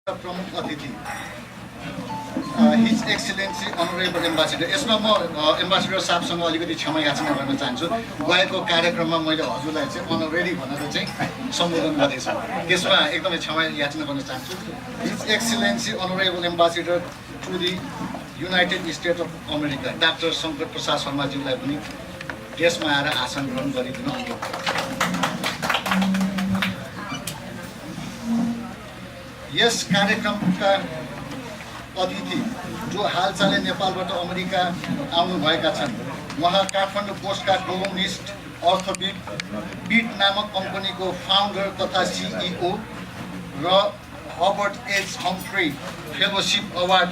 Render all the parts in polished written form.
प्रमुख अतिथि हिज excellency honourable Ambassador. यसमा म एम्बासिडर साहबसँग अलिकति क्षमा याचना गर्न चाहन्छु। गएको कार्यक्रममा मैले हजुरलाई चाहिँ अनरेडी भनेर चाहिँ सम्बोधन गर्दैछु, त्यसमा एकदमै क्षमा याचना गर्न चाहन्छु। His excellency honourable ambassador to the United State of America doctor Shankar Prasad शर्माज्यूलाई पनि देशमा आएर आसन ग्रहण गरिदिनु अनुरोध गर्छु। यस कार्यक्रमका अतिथि जो हालचालै नेपालबाट अमेरिका आउनुभएका छन्, उहाँ काठमाडौँ पोस्टका कोलुमनिस्ट अर्थविद बिट नामक कम्पनीको फाउन्डर तथा सिइओ र Hubert H Humphrey fellowship award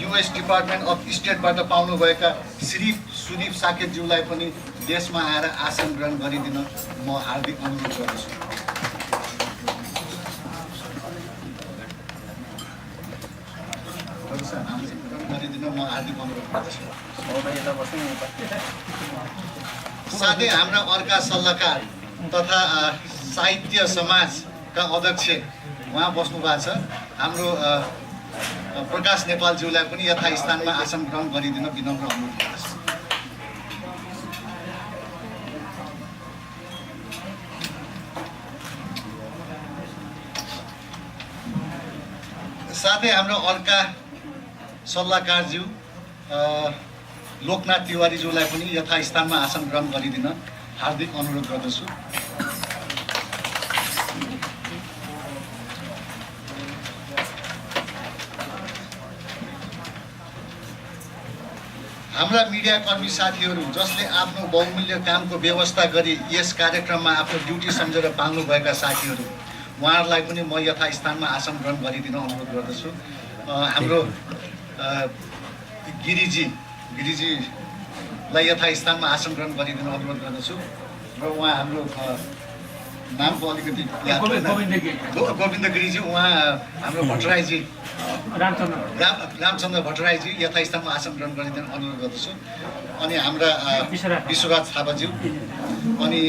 US department of स्टेटबाट पाउनुभएका श्री सुदीप साकेतज्यूलाई पनि देशमा आएर आसन ग्रहण गरिदिन म हार्दिक अनुरोध गर्दछु। साथै हाम्रा अर्का सल्लाहकार तथा साहित्य समाजका अध्यक्ष उहाँ बस्नु भएको छ, हाम्रो प्रकाश नेपालज्यूलाई पनि यथास्थानमा आसन ग्रहण गरिदिन विनम्र अनुरोध गर्दछु। साथै हाम्रो अर्का सल्लाहकारज्यू लोकनाथ तिवारीज्यूलाई पनि यथास्थानमा आसन ग्रहण गरिदिन हार्दिक अनुरोध गर्दछु। हाम्रा मिडियाकर्मी साथीहरू जसले आफ्नो बहुमूल्य कामको व्यवस्था गरी यस कार्यक्रममा आफ्नो ड्युटी सम्झेर पाल्नुभएका साथीहरू, उहाँहरूलाई पनि म यथास्थानमा आसन ग्रहण गरिदिन अनुरोध गर्दछु। हाम्रो गिरिजीलाई यथास्थानमा आसन ग्रहण गरिदिन अनुरोध गर्दछु र उहाँ हाम्रो नामको अलिकति गोविन्द गिरिजी, उहाँ हाम्रो भट्टराईजी रामचन्द्र भट्टराईजी यथास्थानमा आसन ग्रहण गरिदिन अनुरोध गर्दछु। अनि हाम्रा विश्वराज थापाज्यू अनि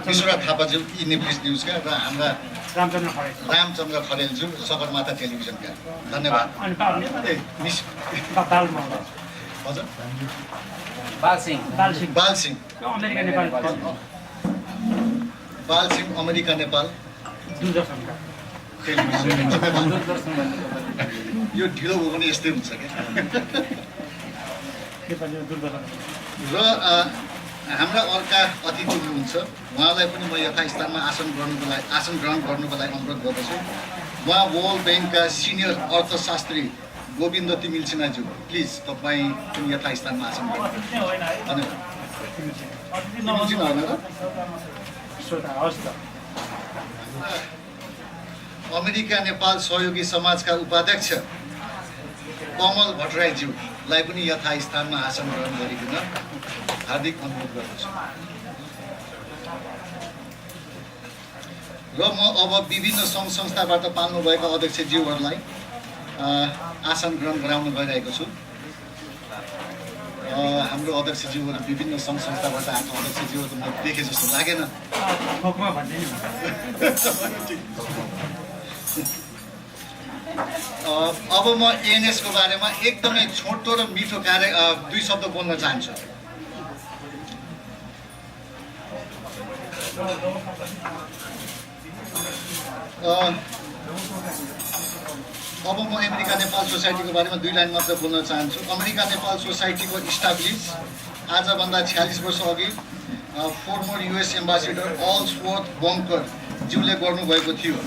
विश्वराज थापाज्यू यी नेप्लिस न्युजका र हाम्रा रामचन्द्र खरेलज्यू सगरमाथा टेलिभिजनका। धन्यवाद। हजुर बाल सिंह अमेरिका नेपाल यो ढिलो भयो भने यस्तै हुन्छ क्या। र हाम्रा अर्का अतिथि हुनुहुन्छ, उहाँलाई पनि म यथास्थानमा आसन ग्रहण गर्नुको लागि अनुरोध गर्दछु। उहाँ वर्ल्ड ब्याङ्कका सिनियर अर्थशास्त्री गोविन्द तिमिल सिन्हाज्यू, प्लिज तपाईँ पनि यथास्थानमा आसन ग्रहण। अमेरिका नेपाल सहयोगी समाजका उपाध्यक्ष कमल भट्टराईज्यूलाई पनि यथास्थानमा आसन ग्रहण गरिदिन हार्दिक अनुरोध गर्दछु। र म अब विभिन्न सङ्घ संस्थाबाट पाल्नुभएका अध्यक्षज्यूहरूलाई आसन ग्रहण गराउन गइरहेको छु। हाम्रो अध्यक्षज्यूहरू विभिन्न सङ्घ संस्थाबाट आएको अध्यक्षज्यूहरू म देखेँ जस्तो लागेन। अब म एएनएसको बारेमा एकदमै छोटो र मिठो दुई शब्द बोल्न चाहन्छु। अब म अमेरिका नेपाल सोसाइटीको बारेमा दुई लाइन मात्र बोल्न चाहन्छु। अमेरिका नेपाल सोसाइटीको इस्टाब्लिस आजभन्दा 46 वर्ष अघि फर्मर युएस एम्बासिडर अल्सवर्थ बङ्कर ज्यूले गर्नुभएको थियो।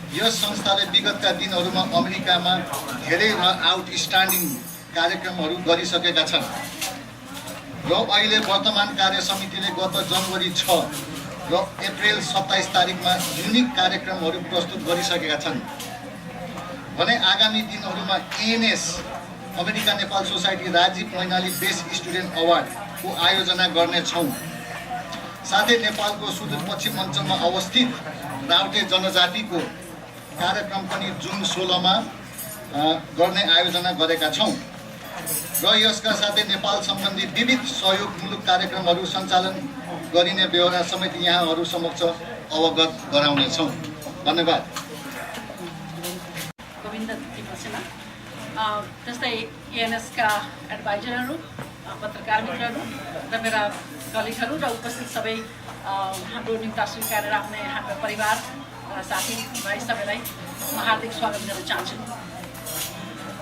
यस संस्थाले विगतका दिनहरूमा अमेरिकामा धेरै र आउटस्ट्यान्डिङ कार्यक्रमहरू गरिसकेका छन् र अहिले वर्तमान कार्य समितिले गत जनवरी 6 र अप्रिल 27 तारिकमा युनिक कार्यक्रमहरू प्रस्तुत गरिसकेका छन् भने आगामी दिनहरूमा ANS America Nepal society Rajeev Mainali best student अवार्डको आयोजना गर्नेछौँ। साथै नेपालको सुदूरपश्चिम अञ्चलमा अवस्थित राउटे जनजातिको कार्यक्रम पनि जुन 16मा गर्ने आयोजना गरेका छौँ र यसका साथै नेपाल सम्बन्धी विविध सहयोगमूलक कार्यक्रमहरू सञ्चालन गरिने बेहोरा समेत यहाँहरू समक्ष अवगत गराउनेछौँ। धन्यवाद। त्यस्तै एएनएसका एडभाइजरहरू, पत्रकार मित्रहरू र मेरा कलिगहरू र उपस्थित सबै हाम्रो निम्ता स्वीकारेर आउने हाम्रो परिवार साथी भाइ सबैलाई म हार्दिक स्वागत गर्न चाहन्छु।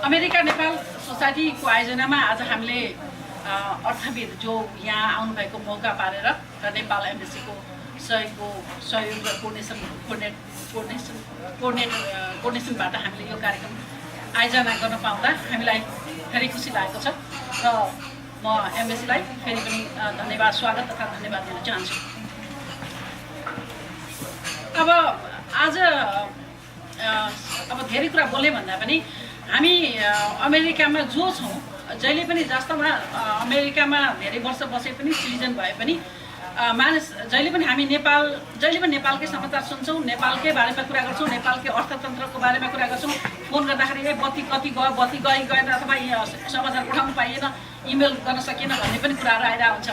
अमेरिका नेपाल सोसाइटीको आयोजनामा आज हामीले अर्थविद जो यहाँ आउनुभएको मौका पारेर र नेपाल एम्बेसीको सहयोग र कोर्डिनेसनबाट हामीले यो कार्यक्रम आयोजना गर्न पाउँदा हामीलाई फेरि खुसी लागेको छ र म एम्बेसीलाई फेरि पनि धन्यवाद, स्वागत तथा धन्यवाद दिन चाहन्छु। अब आज धेरै कुरा बोल्ने भन्दा पनि हामी अमेरिकामा जो छौँ, जहिले पनि जस्तोमा अमेरिकामा धेरै वर्ष बसे पनि, सिटिजन भए पनि मानिस जहिले पनि हामी जहिले पनि नेपालकै समाचार सुन्छौँ, नेपालकै बारेमा कुरा गर्छौँ, नेपालकै अर्थतन्त्रको बारेमा कुरा गर्छौँ। फोन गर्दाखेरि बत्ती कति गयो, बत्ती गएन अथवा समाचार पठाउनु पाइएन, इमेल गर्न सकिएन भन्ने पनि कुराहरू आइरहेको हुन्छ।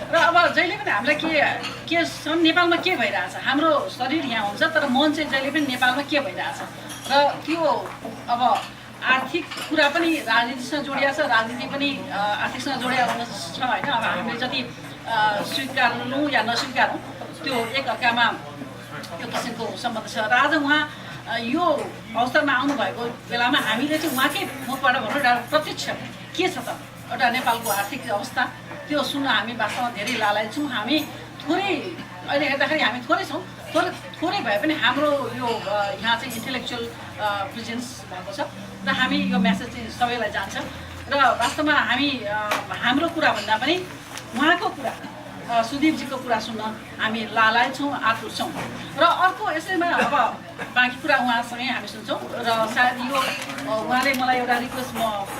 र अब जहिले पनि हामीलाई के नेपालमा के भइरहेछ, हाम्रो शरीर यहाँ हुन्छ तर मन चाहिँ जहिले पनि नेपालमा के भइरहेछ र त्यो अब आर्थिक कुरा पनि राजनीतिसँग जोडिया छ, राजनीति पनि आर्थिकसँग जोडिया छ होइन। अब हामीले जति स्वीकारौँ या नस्वीकारौँ त्यो एकअर्कामा त्यो किसिमको सम्बन्ध छ। र आज उहाँ यो अवसरमा आउनुभएको बेलामा हामीले चाहिँ उहाँकै मुखबाट भनौँ एउटा प्रत्यक्ष के छ त एउटा नेपालको आर्थिक अवस्था त्यो सुन्न हामी वास्तवमा धेरै लालायत छौँ। हामी थोरै अहिले हेर्दाखेरि हामी थोरै छौँ, थोरै भए पनि हाम्रो यो यहाँ चाहिँ इन्टेलेक्चुअल प्रेजेन्स भएको छ र हामी यो मेसेज चाहिँ सबैलाई जान्छ र वास्तवमा हामी हाम्रो कुरा भन्दा पनि उहाँको कुरा, सुदीपजीको कुरा सुन्न हामी लालायत छौँ, आतुर छौँ। र अर्को यसैमा अब बाँकी कुरा उहाँसँगै हामी सुन्छौँ र सायद यो उहाँले मलाई एउटा रिक्वेस्ट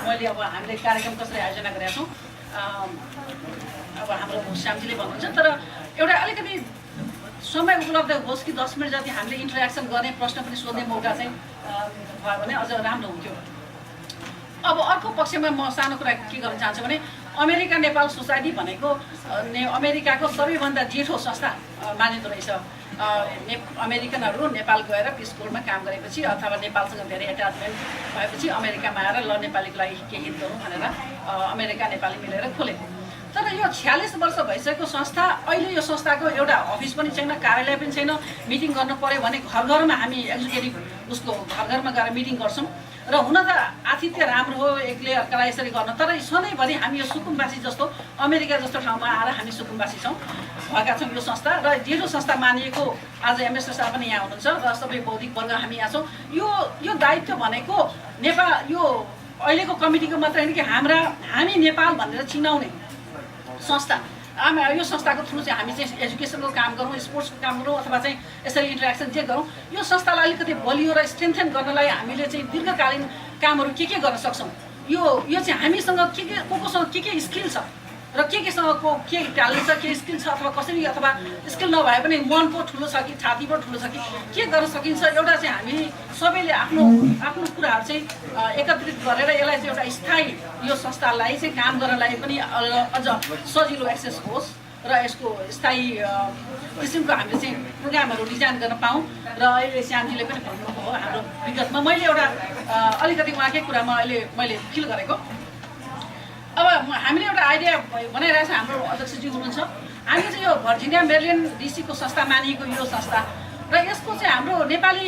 मैले अब हामीले कार्यक्रम कसरी आयोजना गरेका छौँ अब हाम्रो श्यामजीले भन्नुहुन्छ, तर एउटा अलिकति समय उपलब्ध होस् कि 10 मिनट जति हामीले इन्टरेक्सन गर्ने, प्रश्न पनि सोध्ने मौका चाहिँ भयो भने अझ राम्रो हुन्थ्यो। अब अर्को पक्षमा म सानो कुरा के गर्न चाहन्छु भने अमेरिका नेपाल सोसाइटी भनेको अमेरिकाको सबैभन्दा जेठो संस्था मानिँदो रहेछ। अमेरिकनहरू नेपाल गएर पिस कोरमा काम गरेपछि अथवा नेपालसँग धेरै एट्याचमेन्ट भएपछि अमेरिकामा आएर ल नेपालीको लागि केही हित गरौँ भनेर अमेरिका नेपाली मिलेर खोलेको। तर यो 46 वर्ष भइसकेको संस्था, अहिले यो संस्थाको एउटा अफिस पनि छैन, कार्यालय पनि छैन। मिटिङ गर्नु पर्यो भने घर घरमा हामी एक्जिक्युटिभ उसको घर घरमा गएर मिटिङ गर्छौँ र हुन त आतिथ्य राम्रो हो एकले अर्कालाई यसरी गर्न, तर सधैँभरि हामी यो सुकुम्बासी जस्तो अमेरिका जस्तो ठाउँमा आएर हामी सुकुम्बासी छौँ भएका छौँ। यो संस्था र जेठो संस्था मानिएको आज एमएसए साहब पनि यहाँ हुनुहुन्छ र सबै बौद्धिक वर्ग हामी यहाँ छौँ। यो दायित्व भनेको नेपाल यो अहिलेको कमिटीको मात्र होइन कि हामी नेपाल भनेर चिनाउने संस्था। यो संस्थाको थ्रु चाहिँ हामी चाहिँ एजुकेसनको काम गरौँ, स्पोर्ट्सको काम गरौँ अथवा चाहिँ यसरी इन्टरेक्सन जे गरौँ, यो संस्थालाई अलिकति बलियो र स्ट्रेन्थेन गर्नलाई हामीले चाहिँ दीर्घकालीन कामहरू के गर्न सक्छौँ। यो चाहिँ हामीसँग कोसँग के स्किल छ र केसँगको के ट्यालेन्ट छ, के स्किल छ अथवा कसरी, अथवा स्किल नभए पनि मन पो ठुलो छ कि छाती पो ठुलो छ कि के गर्न सकिन्छ, एउटा चाहिँ हामी सबैले आफ्नो कुराहरू चाहिँ एकत्रित गरेर यसलाई चाहिँ एउटा स्थायी यो संस्थालाई चाहिँ काम गर्नलाई पनि अझ सजिलो एक्सेस होस् र यसको स्थायी किसिमको हामीले चाहिँ प्रोग्रामहरू डिजाइन गर्न पाऊँ। र अहिले श्यामजीले पनि भन्नुभएको हो हाम्रो विगतमा मैले एउटा अलिकति उहाँकै कुरामा मैले फिल गरेको। अब हामीले एउटा आइडिया बनाइरहेको छ, हाम्रो अध्यक्षजी हुनुहुन्छ, हामी चाहिँ यो भर्जिनिया मेरिल्यान्ड डिसीको संस्था मानिएको यो संस्था र यसको चाहिँ हाम्रो नेपाली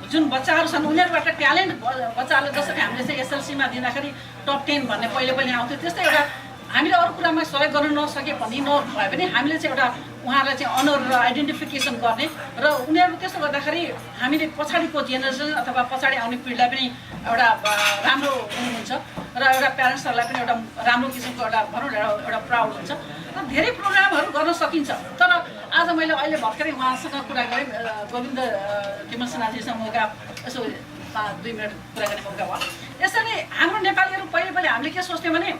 जुन बच्चाहरू छन् उनीहरूबाट ट्यालेन्ट बच्चाहरूले जसरी हामीले चाहिँ एसएलसीमा दिँदाखेरि टप 10 भन्ने पहिले आउँथ्यो, त्यस्तै एउटा हामीले अरू कुरामा सहयोग गर्न नसके पनि नभए पनि हामीले चाहिँ एउटा उहाँहरूलाई चाहिँ अनर र आइडेन्टिफिकेसन गर्ने र उनीहरू त्यसो गर्दाखेरि हामीले पछाडिको जेनेरेसन अथवा पछाडि आउने पिँढीलाई पनि एउटा राम्रो हुनुहुन्छ र एउटा प्यारेन्ट्सहरूलाई पनि एउटा राम्रो किसिमको एउटा भनौँ एउटा प्राउड हुन्छ र धेरै प्रोग्रामहरू गर्न सकिन्छ। तर आज मैले अहिले भर्खरै उहाँसँग कुरा गरेँ, गोविन्द तिमल सिन्हाजीसँग मौका यसो 2 मिनट कुरा गर्ने मौका भयो। यसरी हाम्रो नेपालीहरू पहिले हामीले के सोच्थ्यौँ भने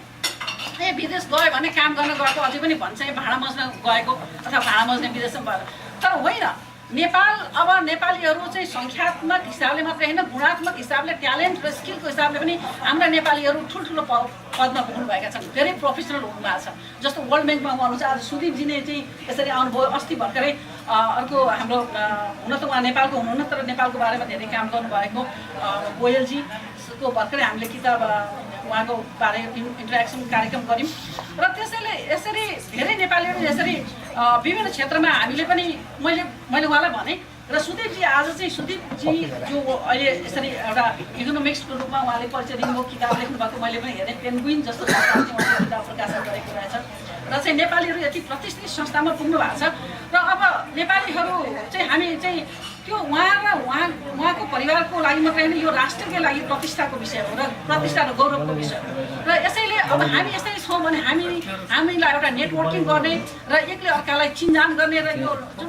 विदेश गयो भने काम गर्न गएको, अझै पनि भन्छ भाँडा मज्न गएको अथवा भाँडा मज्ने विदेशमा भयो, तर होइन। नेपाल अब नेपालीहरू चाहिँ सङ्ख्यात्मक हिसाबले मात्रै होइन, गुणात्मक हिसाबले, ट्यालेन्ट र स्किलको हिसाबले पनि हाम्रा नेपालीहरू ठुल्ठुलो पदमा पुग्नुभएका छन्, धेरै प्रोफेसनल हुनुभएको छ। जस्तो वर्ल्ड ब्याङ्कमा उहाँ हुनुहुन्छ, आज सुदीपजी नै चाहिँ यसरी आउनुभयो, अस्ति भर्खरै अर्को हाम्रो हुन त उहाँ नेपालको हुनुहुन्न तर नेपालको बारेमा धेरै काम गर्नुभएको गोयलजीको भर्खरै हामीले किताब उहाँको बारे इन्टरेक्सन कार्यक्रम गऱ्यौँ र त्यसैले यसरी धेरै नेपालीहरू यसरी विभिन्न क्षेत्रमा हामीले पनि मैले उहाँलाई भने र सुदीपजी आज चाहिँ सुदीपजी जो अहिले यसरी एउटा इकोनोमिक्सको रूपमा उहाँले परिचय दिनुभयो किताब लेख्नुभएको मैले पनि हेरेँ पेन्गुइन जस्तो संस्थाले उहाँले किताब प्रकाशन गरेको रहेछ र चाहिँ नेपालीहरू यति प्रतिष्ठित संस्थामा पुग्नु भएको छ र अब नेपालीहरू चाहिँ हामी चाहिँ त्यो उहाँ र उहाँको परिवारको लागि मात्रै होइन यो राष्ट्रकै लागि प्रतिष्ठाको विषय हो र प्रतिष्ठा र गौरवको विषय हो र यसैले अब हामी यसरी छौँ भने हामीलाई एउटा नेटवर्किङ गर्ने र एकले अर्कालाई चिनजान गर्ने र यो जुन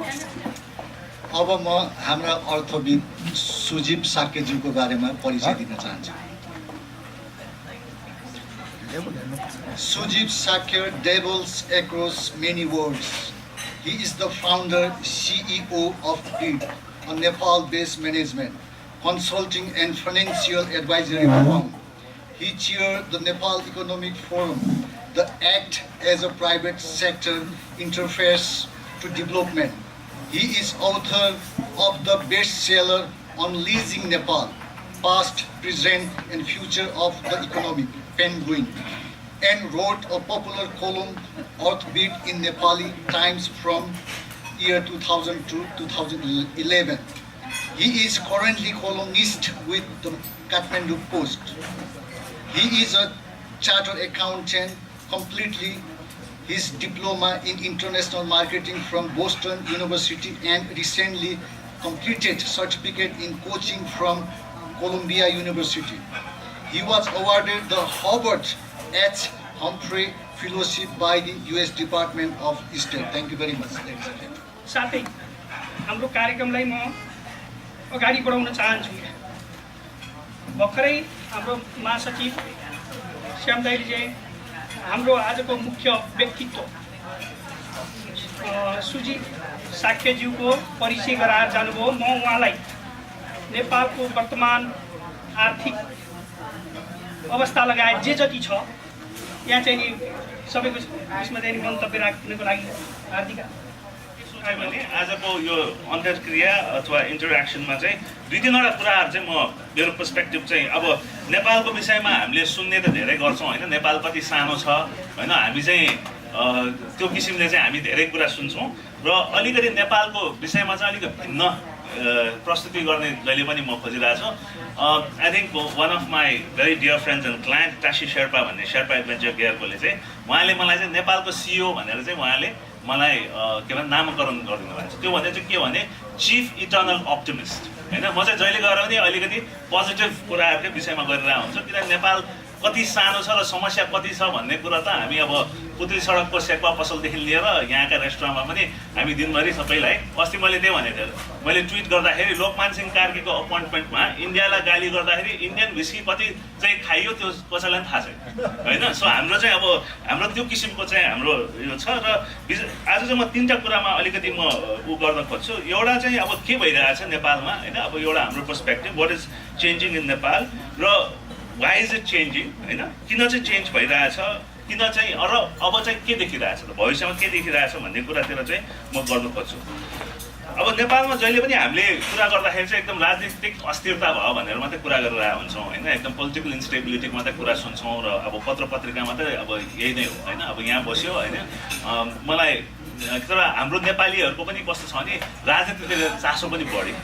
अब म हाम्रा अर्थविद सुजीव साक्यज्यूको बारेमा परिचय दिन चाहन्छु। Sujeev Sakya dabbles across many worlds. He is the founder, CEO of BID, a Nepal-based management, consulting and financial advisory firm. He chaired the Nepal Economic Forum, the ACT as a private sector interface to development. He is author of the bestseller on leasing Nepal, past, present and future of the economy, Penguin, and wrote a popular column, Earthbeat in Nepali Times from year 2000 to 2011. He is currently columnist with the Kathmandu Post. He is a chartered accountant, completely his diploma in international marketing from Boston University and recently completed certificate in coaching from Columbia University. He was awarded the Howard H. Humphrey Fellowship by the US Department of State. Thank you very much. साथै हाम्रो कार्यक्रमलाई म अगाडि बढाउन चाहन्छु। भर्खरै हाम्रो महासचिव श्याम दाइले हाम्रो आजको मुख्य व्यक्तित्व सुजीव साक्यज्यूको परिचय गराएर जानुभयो। म उहाँलाई नेपालको वर्तमान आर्थिक अवस्था लगायत जे जति छ यहाँ चाहिँ नि सबैको यसमा चाहिँ मन्तव्य राख्नको लागि हार्दिक भने आजको यो अन्तर्क्रिया अथवा इन्टरेक्सनमा चाहिँ दुई तिनवटा कुराहरू चाहिँ मेरो पर्सपेक्टिभ चाहिँ अब नेपालको विषयमा हामीले सुन्ने त धेरै गर्छौँ होइन, नेपाल कति सानो छ होइन, हामी चाहिँ त्यो किसिमले चाहिँ हामी धेरै कुरा सुन्छौँ र अलिकति नेपालको विषयमा चाहिँ अलिकति भिन्न प्रस्तुति गर्ने जहिले पनि म खोजिरहेको छु। I think one of my very dear friends and client Tashi Sherpa भन्ने शेर्पा एडभेन्चर गियरकोले चाहिँ उहाँले मलाई चाहिँ नेपालको सिइओ भनेर चाहिँ उहाँले मलाई के भन्छ नामकरण गरिदिनु भएको छ। त्यो भने चाहिँ के भने चिफ इटर्नल अप्टिमिस्ट होइन। म चाहिँ जहिले गएर पनि अलिकति पोजिटिभ कुराहरूकै विषयमा गरिरहेको हुन्छु, किनभने नेपाल कति सानो छ र समस्या कति छ भन्ने कुरा त हामी अब पुत्री सडकको सेक्वा पसलदेखि लिएर यहाँका रेस्टुरेन्टमा पनि हामी दिनभरि सबैलाई अस्ति मैले त्यही भनेको थिएँ, मैले ट्विट गर्दाखेरि लोकमान सिंह कार्कीको अपोइन्टमेन्टमा इन्डियालाई गाली गर्दाखेरि इन्डियन भिस्की कति चाहिँ खाइयो त्यो कसैलाई पनि थाहा छैन होइन। सो हाम्रो चाहिँ अब हाम्रो त्यो किसिमको चाहिँ हाम्रो यो छ र आज चाहिँ म तिनवटा कुरामा अलिकति म उ गर्न खोज्छु। एउटा चाहिँ अब के भइरहेछ नेपालमा होइन, अब एउटा हाम्रो perspective what is changing in Nepal र वाइ इज इट चेन्जिङ होइन, किन चाहिँ चेन्ज भइरहेछ, किन चाहिँ र अब चाहिँ के देखिरहेछ त भविष्यमा के देखिरहेछ भन्ने कुरातिर चाहिँ म गर्न खोज्छु। अब नेपालमा जहिले पनि हामीले कुरा गर्दाखेरि चाहिँ एकदम राजनीतिक अस्थिरता भयो भनेर मात्रै कुरा गरिरहेको हुन्छौँ होइन, एकदम पोलिटिकल इन्स्टेबिलिटीको मात्रै कुरा सुन्छौँ र अब पत्र पत्रिकामा चाहिँ अब यही नै हो होइन। अब यहाँ बस्यो होइन, मलाई तर हाम्रो नेपालीहरूको पनि कस्तो छ भने राजनीतिले चासो पनि बढ्यो।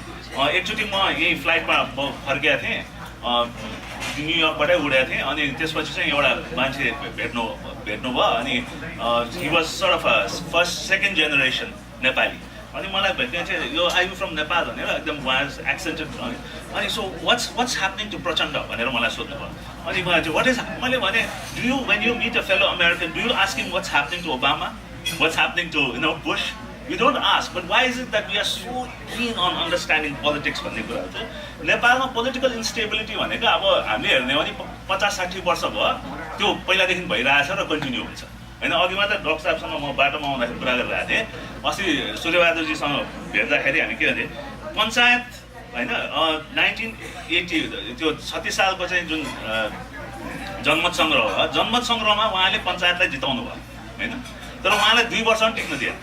एकचोटि म यही फ्लाइटमा फर्केको थिएँ, न्युयोर्कबाटै उडेको थिएँ, अनि त्यसपछि चाहिँ एउटा मान्छे भेट्नु भयो अनि he was sort of first second generation Nepali. अनि मलाई भेट्ने चाहिँ यो आर यु फ्रम नेपाल भनेर एकदम उहाँ एक्सेन्टेड। अनि so what's happening to Prachanda भनेर मलाई सोध्नु भयो। अनि मलाई चाहिँ वाट इज मैले भने do you when you meet a fellow American do you ask him what's happening to Obama, what's happening to Bush? We don't ask, but why is it that we are so keen on understanding politics भन्ने कुरा चाहिँ नेपालमा political instability भनेको अब हामीले हेर्ने भने 50-60 वर्ष भयो त्यो पहिलादेखि भइरहेछ र कन्टिन्यू हुन्छ होइन। अघि मात्र डक्टर साहबसँग म बाटोमा आउँदाखेरि कुरा गरिरहेको थिएँ, अस्ति सूर्यबहादुरजीसँग भेट्दाखेरि हामी के भन्थेँ पञ्चायत होइन 1980 त्यो 36 सालको चाहिँ जुन जनमत सङ्ग्रह हो, जनमत सङ्ग्रहमा उहाँले पञ्चायतलाई जिताउनु भयो होइन, तर उहाँलाई 2 वर्ष पनि टिक्न दिएन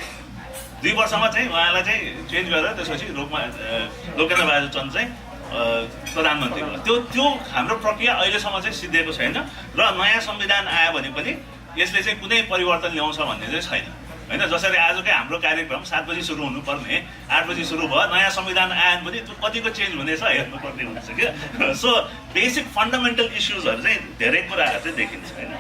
2 वर्षमा चाहिँ उहाँलाई चाहिँ चेन्ज गरेर त्यसपछि लोकेन्द्र बहादुर चन्द चाहिँ प्रधानमन्त्री भयो। त्यो हाम्रो प्रक्रिया अहिलेसम्म चाहिँ सिद्धिएको छैन र नयाँ संविधान आयो भने पनि यसले चाहिँ कुनै परिवर्तन ल्याउँछ भन्ने चाहिँ छैन होइन। जसरी आजकै हाम्रो कार्यक्रम 7 बजी सुरु हुनुपर्ने 8 बजी सुरु भयो, नयाँ संविधान आयो भने त्यो कतिको चेन्ज हुनेछ हेर्नुपर्ने हुन्छ क्या। सो बेसिक फन्डामेन्टल इस्युजहरू चाहिँ धेरै कुराहरू चाहिँ देखिन्छ होइन।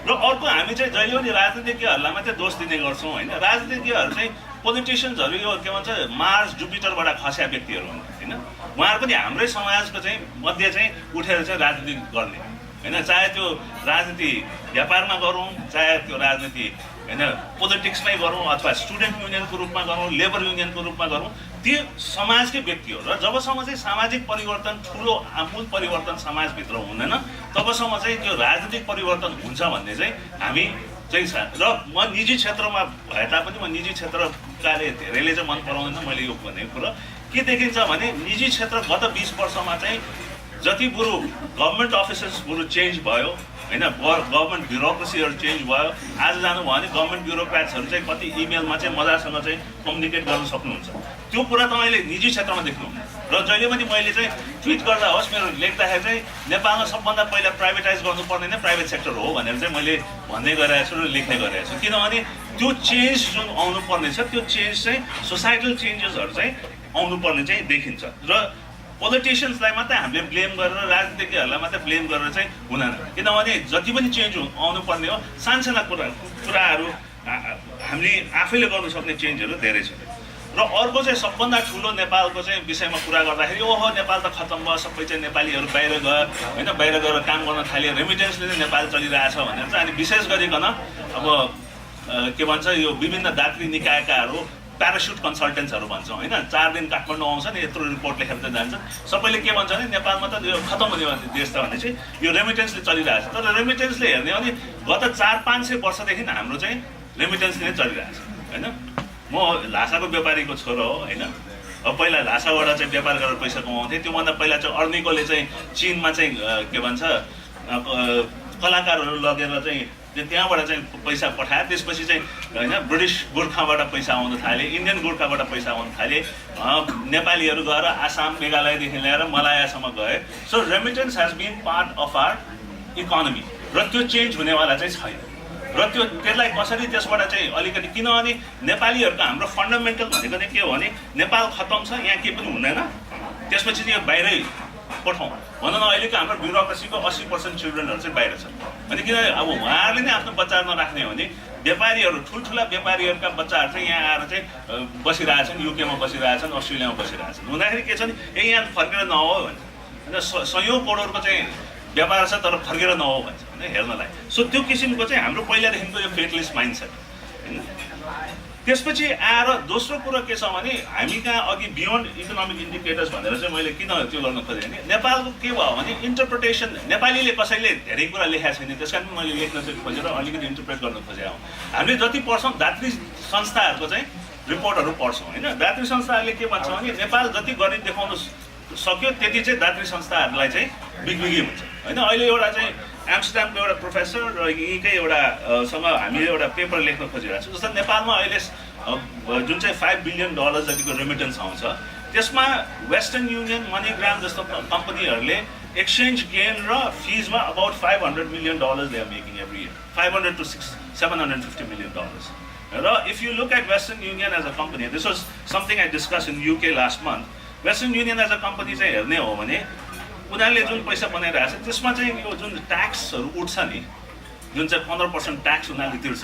र अर्को हामी चाहिँ जहिले पनि राजनीतिज्ञहरूलाई मात्रै दोष दिने गर्छौँ होइन। राजनीतिज्ञहरू चाहिँ पोलिटिसियन्सहरू यो के भन्छ मार्स जुपिटरबाट खस्या व्यक्तिहरू हुन् होइन। उहाँहरू पनि हाम्रै समाजको चाहिँ मध्ये चाहिँ उठेर चाहिँ राजनीति गर्ने होइन। चाहे त्यो राजनीति व्यापारमा गरौँ, चाहे त्यो राजनीति होइन पोलिटिक्समै गरौँ, अथवा स्टुडेन्ट युनियनको रूपमा गरौँ, लेबर युनियनको रूपमा गरौँ, त्यो समाजकै व्यक्ति हो। र जबसम्म चाहिँ सामाजिक परिवर्तन ठुलो आमूल परिवर्तन समाजभित्र हुँदैन तबसम्म चाहिँ त्यो राजनीतिक परिवर्तन हुन्छ भन्ने चाहिँ हामी चाहिँ छ। र म निजी क्षेत्रमा भए तापनि म निजी क्षेत्र कार्य धेरैले चाहिँ मन पराउँदैन मैले यो भनेको कुरा के देखिन्छ भने निजी क्षेत्र गत 20 वर्षमा चाहिँ जति बरु गभर्मेन्ट अफिसर्स बरु चेन्ज भयो होइन, गभर्मेन्ट ब्युरोक्रेसीहरू चेन्ज भयो। आज जानुभयो भने गभर्मेन्ट ब्युरोक्राट्सहरू चाहिँ कति इमेलमा चाहिँ मजासँग चाहिँ कम्युनिकेट गर्न सक्नुहुन्छ। त्यो कुरा तपाईँले निजी क्षेत्रमा देख्नुहुन्न। र जहिले पनि मैले चाहिँ ट्विट गर्दा होस् मेरो लेख्दाखेरि चाहिँ नेपालमा सबभन्दा पहिला प्राइभेटाइज गर्नुपर्ने नै प्राइभेट सेक्टर हो भनेर चाहिँ मैले भन्दै गइरहेको छु र लेख्दै गइरहेको छु। किनभने त्यो चेन्ज जुन आउनुपर्ने छ त्यो चेन्ज चाहिँ सोसाइटल चेन्जेसहरू चाहिँ आउनुपर्ने चाहिँ देखिन्छ। र पोलिटिसियन्सलाई मात्रै हामीले ब्लेम गरेर राजनीतिज्ञहरूलाई मात्रै ब्लेम गरेर चाहिँ हुँदैन। किनभने जति पनि चेन्ज आउनुपर्ने हो सानसाना कुराहरू हामीले आफैले गर्नु सक्ने चेन्जहरू धेरै छ। र अर्को चाहिँ सबभन्दा ठुलो नेपालको चाहिँ विषयमा कुरा गर्दाखेरि ओहो नेपाल त खत्तम भयो, सबै चाहिँ नेपालीहरू बाहिर गयो होइन, बाहिर गएर काम गर्न थाल्यो, रेमिटेन्सले नै नेपाल चलिरहेछ भनेर चाहिँ। अनि विशेष गरिकन अब के भन्छ यो विभिन्न दात्री निकायकाहरू प्यारासुट कन्सल्टेन्ट्सहरू भन्छौँ होइन, 4 दिन काठमाडौँ आउँछ नि यत्रो रिपोर्ट लेखेर चाहिँ जान्छ। सबैले के भन्छ भने नेपालमा त यो खत्तम हुने देश त भने चाहिँ यो रेमिटेन्सले चलिरहेछ। तर रेमिटेन्सले हेर्ने हो भने गत 400-500 वर्षदेखि हाम्रो चाहिँ रेमिटेन्सले नै चलिरहेछ होइन। म ल्हासाको व्यापारीको छोरो हो होइन। अब पहिला ल्हासाबाट चाहिँ व्यापार गरेर पैसा कमाउँथेँ। त्योभन्दा पहिला चाहिँ अर्निकोले चाहिँ चिनमा चाहिँ के भन्छ कलाकारहरू लगेर चाहिँ त्यहाँबाट चाहिँ पैसा पठायो। त्यसपछि चाहिँ होइन ब्रिटिस गोर्खाबाट पैसा आउन थाले, इन्डियन गोर्खाबाट पैसा आउन थाले, नेपालीहरू गएर आसाम मेघालयदेखि लिएर मलायासम्म गए। So remittance has been part of our economy र त्यो चेन्ज हुनेवाला चाहिँ छैन। र त्यसलाई कसरी त्यसबाट चाहिँ अलिकति किनभने नेपालीहरूको हाम्रो फन्डामेन्टल भनेको नै के हो भने नेपाल खत्तम छ, यहाँ केही पनि हुँदैन, त्यसपछि चाहिँ यो बाहिरै पठाउँ भनौँ न। अहिलेको हाम्रो ब्युरोक्रेसीको 80% चिल्ड्रेनहरू चाहिँ बाहिर छ। अनि किनभने अब उहाँहरूले नै आफ्नो बच्चाहरू नराख्ने हो भने व्यापारीहरू ठुल्ठुला व्यापारीहरूका बच्चाहरू चाहिँ यहाँ आएर चाहिँ बसिरहेछन्, युकेमा बसिरहेछन्, अस्ट्रेलियामा बसिरहेछन्। हुँदाखेरि के छ भने यहाँ फर्केर नहो भन्छ होइन, 100 करोडको चाहिँ व्यापार छ तर फर्केर नहो भन्छ होइन हेर्नलाई। सो त्यो किसिमको चाहिँ हाम्रो पहिलादेखिको यो फेटलिस्ट माइन्ड छ होइन। त्यसपछि आएर दोस्रो कुरो के छ भने हामी कहाँ अघि बियोन्ड इकोनोमिक इन्डिकेटर्स भनेर चाहिँ मैले किन त्यो गर्न खोजेँ भने नेपालको के भयो भने इन्टरप्रिटेसन नेपालीले कसैले धेरै कुरा लेखेको छैन, त्यस कारण मैले लेख्न चाहिँ खोजेर अलिकति इन्टरप्रेट गर्न खोजेँ हो। हामीले जति पढ्छौँ दात्री संस्थाहरूको चाहिँ रिपोर्टहरू पढ्छौँ होइन। दात्री संस्थाहरूले के भन्छ भने नेपाल जति गरिब देखाउनु सक्यो त्यति चाहिँ दात्री संस्थाहरूलाई चाहिँ बिगबिगी हुन्छ होइन। अहिले एउटा चाहिँ एम्स्टरड्यामको एउटा प्रोफेसर र यहीँकै एउटासँग हामीले एउटा पेपर लेख्न खोजिरहेको छौँ। जस्तो नेपालमा अहिले जुन चाहिँ $5 बिलियन जतिको रेमिटेन्स आउँछ त्यसमा वेस्टर्न युनियन, मनीग्राम जस्तो कम्पनीहरूले एक्सचेन्ज गेन र फिजमा about $500 million they are making every year, 500 to 750 million dollars. र if you look at Western Union as a company, this was something I discuss in UK last month. Western Union as a company चाहिँ हेर्ने हो भने उनीहरूले जुन पैसा बनाइरहेको छ त्यसमा चाहिँ यो जुन ट्याक्सहरू उठ्छ नि, जुन चाहिँ 15% ट्याक्स उनीहरूले तिर्छ,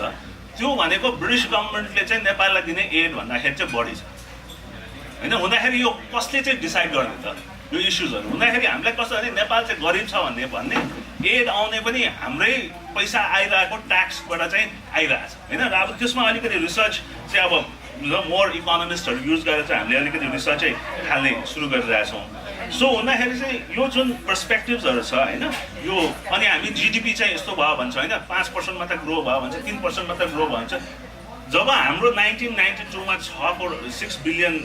त्यो भनेको ब्रिटिस गभर्मेन्टले चाहिँ नेपाललाई दिने एड भन्दाखेरि चाहिँ बढी छ होइन। हुँदाखेरि यो कसले चाहिँ डिसाइड गर्ने त यो इस्युजहरू? हुँदाखेरि हामीलाई कस्तो भने नेपाल चाहिँ गरिब छ भन्ने एड आउने पनि हाम्रै पैसा आइरहेको ट्याक्सबाट चाहिँ आइरहेछ होइन। र अब त्यसमा अलिकति रिसर्च चाहिँ अब मोर इकोनोमिस्टहरू युज गरेर चाहिँ हामीले अलिकति रिसर्च चाहिँ हाल्ने सुरु गरिरहेछौँ। सो हुँदाखेरि चाहिँ यो जुन पर्सपेक्टिभ्सहरू छ होइन यो, अनि हामी जिडिपी चाहिँ यस्तो भयो भन्छ होइन, 5% मात्र ग्रो भयो भन्छ, 3% मात्र ग्रो भयो भन्छ। जब हाम्रो 1992मा $6 बिलियन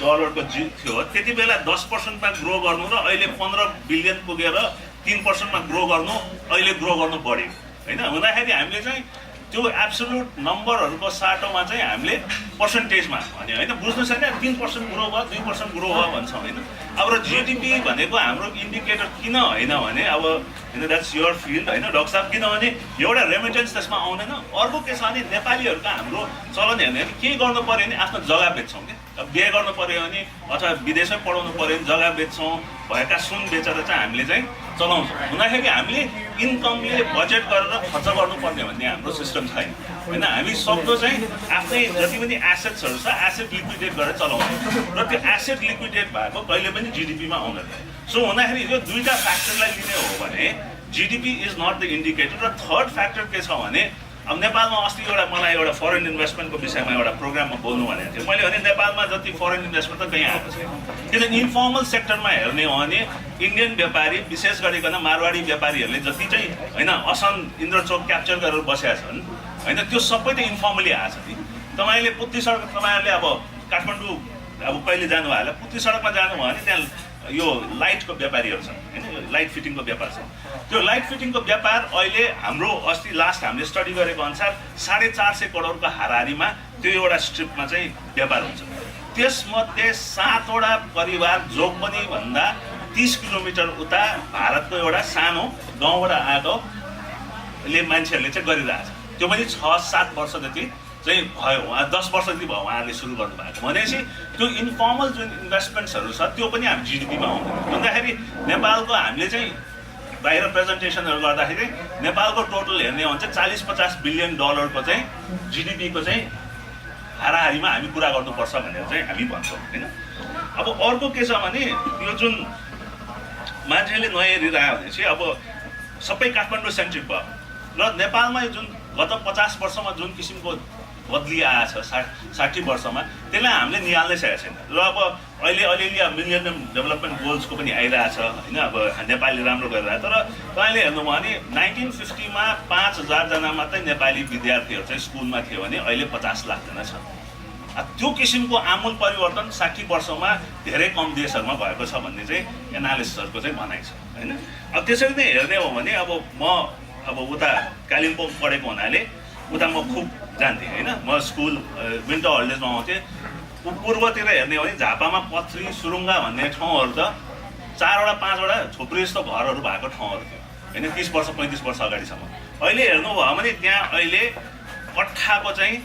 को थियो त्यति बेला 10%मा ग्रो गर्नु र अहिले 15 बिलियन पुगेर 3%मा ग्रो गर्नु, अहिले ग्रो गर्नु बढ्यो होइन। हुँदाखेरि हामीले चाहिँ त्यो एब्सोल्युट नम्बरहरूको साटोमा चाहिँ हामीले पर्सेन्टेजमा भन्यो होइन, बुझ्नु छैन 3% ग्रो भयो 2% ग्रो भयो भन्छौँ होइन। अब र जिडिपी भनेको हाम्रो इन्डिकेटर किन होइन भने अब होइन द्याट्स योर फिल्ड होइन डक्टर साहब, किनभने एउटा रेमिटेन्स त्यसमा आउँदैन। अर्को के छ भने नेपालीहरूको हाम्रो चलन हेर्ने भने केही गर्नु पऱ्यो भने आफ्नो जग्गा बेच्छौँ कि, अब बिहे गर्नु पऱ्यो भने अथवा विदेशमै पढाउनु पऱ्यो भने जग्गा बेच्छौँ, भएका सुन बेचेर चाहिँ हामीले चाहिँ चलाउँछौँ। हुँदाखेरि हामीले इन्कमले बजेट गरेर खर्च गर्नुपर्ने भन्ने हाम्रो सिस्टम छैन होइन। हामी सक्दो चाहिँ आफ्नै जति पनि एसेट्सहरू छ एसेट लिक्विडेट गरेर चलाउँछौँ र त्यो एसेट लिक्विडेट भएको कहिले पनि जिडिपीमा आउँदैन। सो हुँदाखेरि यो दुईवटा फ्याक्टरलाई लिने हो भने GDP is not the indicator. र थर्ड फ्याक्टर के छ भने अब नेपालमा अस्ति मलाई एउटा फरेन इन्भेस्टमेन्टको विषयमा एउटा प्रोग्राममा बोल्नु भनेको थियो। मैले भने नेपालमा जति फरेन इन्भेस्टमेन्ट त कहीँ आएको छैन, किनभने इन्फर्मल सेक्टरमा हेर्ने हो भने इन्डियन व्यापारी विशेष गरिकन मारवाडी व्यापारीहरूले जति चाहिँ होइन असन इन्द्रचोक क्याप्चर गरेर बसेका छन् होइन, त्यो सबै त इन्फर्मली आएको छ नि। तपाईँले पुत्ती सडक तपाईँहरूले अब काठमाडौँ अब कहिले जानुभयो होला, पुत्ती सडकमा जानुभयो भने त्यहाँ यो लाइटको व्यापारीहरू छन् होइन, लाइट फिटिङको व्यापार छ। त्यो लाइट फिटिङको व्यापार अहिले हाम्रो अस्ति लास्ट हामीले स्टडी गरेको अनुसार 450 करोडको हाराहारीमा त्यो एउटा स्ट्रिपमा चाहिँ व्यापार हुन्छ। त्यसमध्ये 7वटा परिवार जोगबनी भन्दा 30 किलोमिटर उता भारतको एउटा सानो गाउँबाट आएकोले मान्छेहरूले चाहिँ गरिरहेछ। त्यो पनि 6-7 वर्ष जति चाहिँ भयो, 10 वर्ष जति भयो उहाँहरूले सुरु गर्नुभएको। भनेपछि त्यो इन्फर्मल जुन इन्भेस्टमेन्ट्सहरू छ त्यो पनि हामी जिडिपीमा आउँदैन। भन्दाखेरि नेपालको हामीले चाहिँ बाहिर प्रेजेन्टेसनहरू गर्दाखेरि नेपालको टोटल हेर्ने हो भने चाहिँ 40-50 बिलियन डलरको चाहिँ जिडिपीको चाहिँ हाराहारीमा हामी कुरा गर्नुपर्छ भनेर चाहिँ हामी भन्छौँ होइन। अब अर्को के छ भने यो जुन मान्छेले नहेरिरह्यो भने चाहिँ अब सबै काठमाडौँ सेन्ट्रिक भयो र नेपालमा जुन गत 50 वर्षमा जुन किसिमको बदली आएछ 60 वर्षमा त्यसलाई हामीले निहाल्नै सकेका छैन। र अब अहिले अलिअलि मिलेनियम डेभलपमेन्ट गोल्सको पनि आइरहेछ होइन, अब नेपालले राम्रो गरिरहेछ। तर तपाईँले हेर्नुभयो भने 1950मा 5000 जना मात्रै नेपाली विद्यार्थीहरू चाहिँ स्कुलमा थियो भने अहिले 50 लाखजना छन्। त्यो किसिमको आमूल परिवर्तन 60 वर्षमा धेरै कम देशहरूमा भएको छ भन्ने चाहिँ एनालिस्टहरूको चाहिँ भनाइ छ होइन। अब त्यसरी नै हेर्ने हो भने अब उता कालिम्पोङ पढेको हुनाले उता म खुब जान्थेँ होइन। म स्कुल विन्टर हलिडेजमा आउँथेँ। पूर्वतिर हेर्ने हो भने झापामा पथरी सुरुङ्गा भन्ने ठाउँहरू त 4-5वटा छोप्री जस्तो घरहरू भएको ठाउँहरू थियो होइन, 30 वर्ष 35 वर्ष अगाडिसम्म। अहिले हेर्नुभयो भने त्यहाँ अहिले कट्ठाको चाहिँ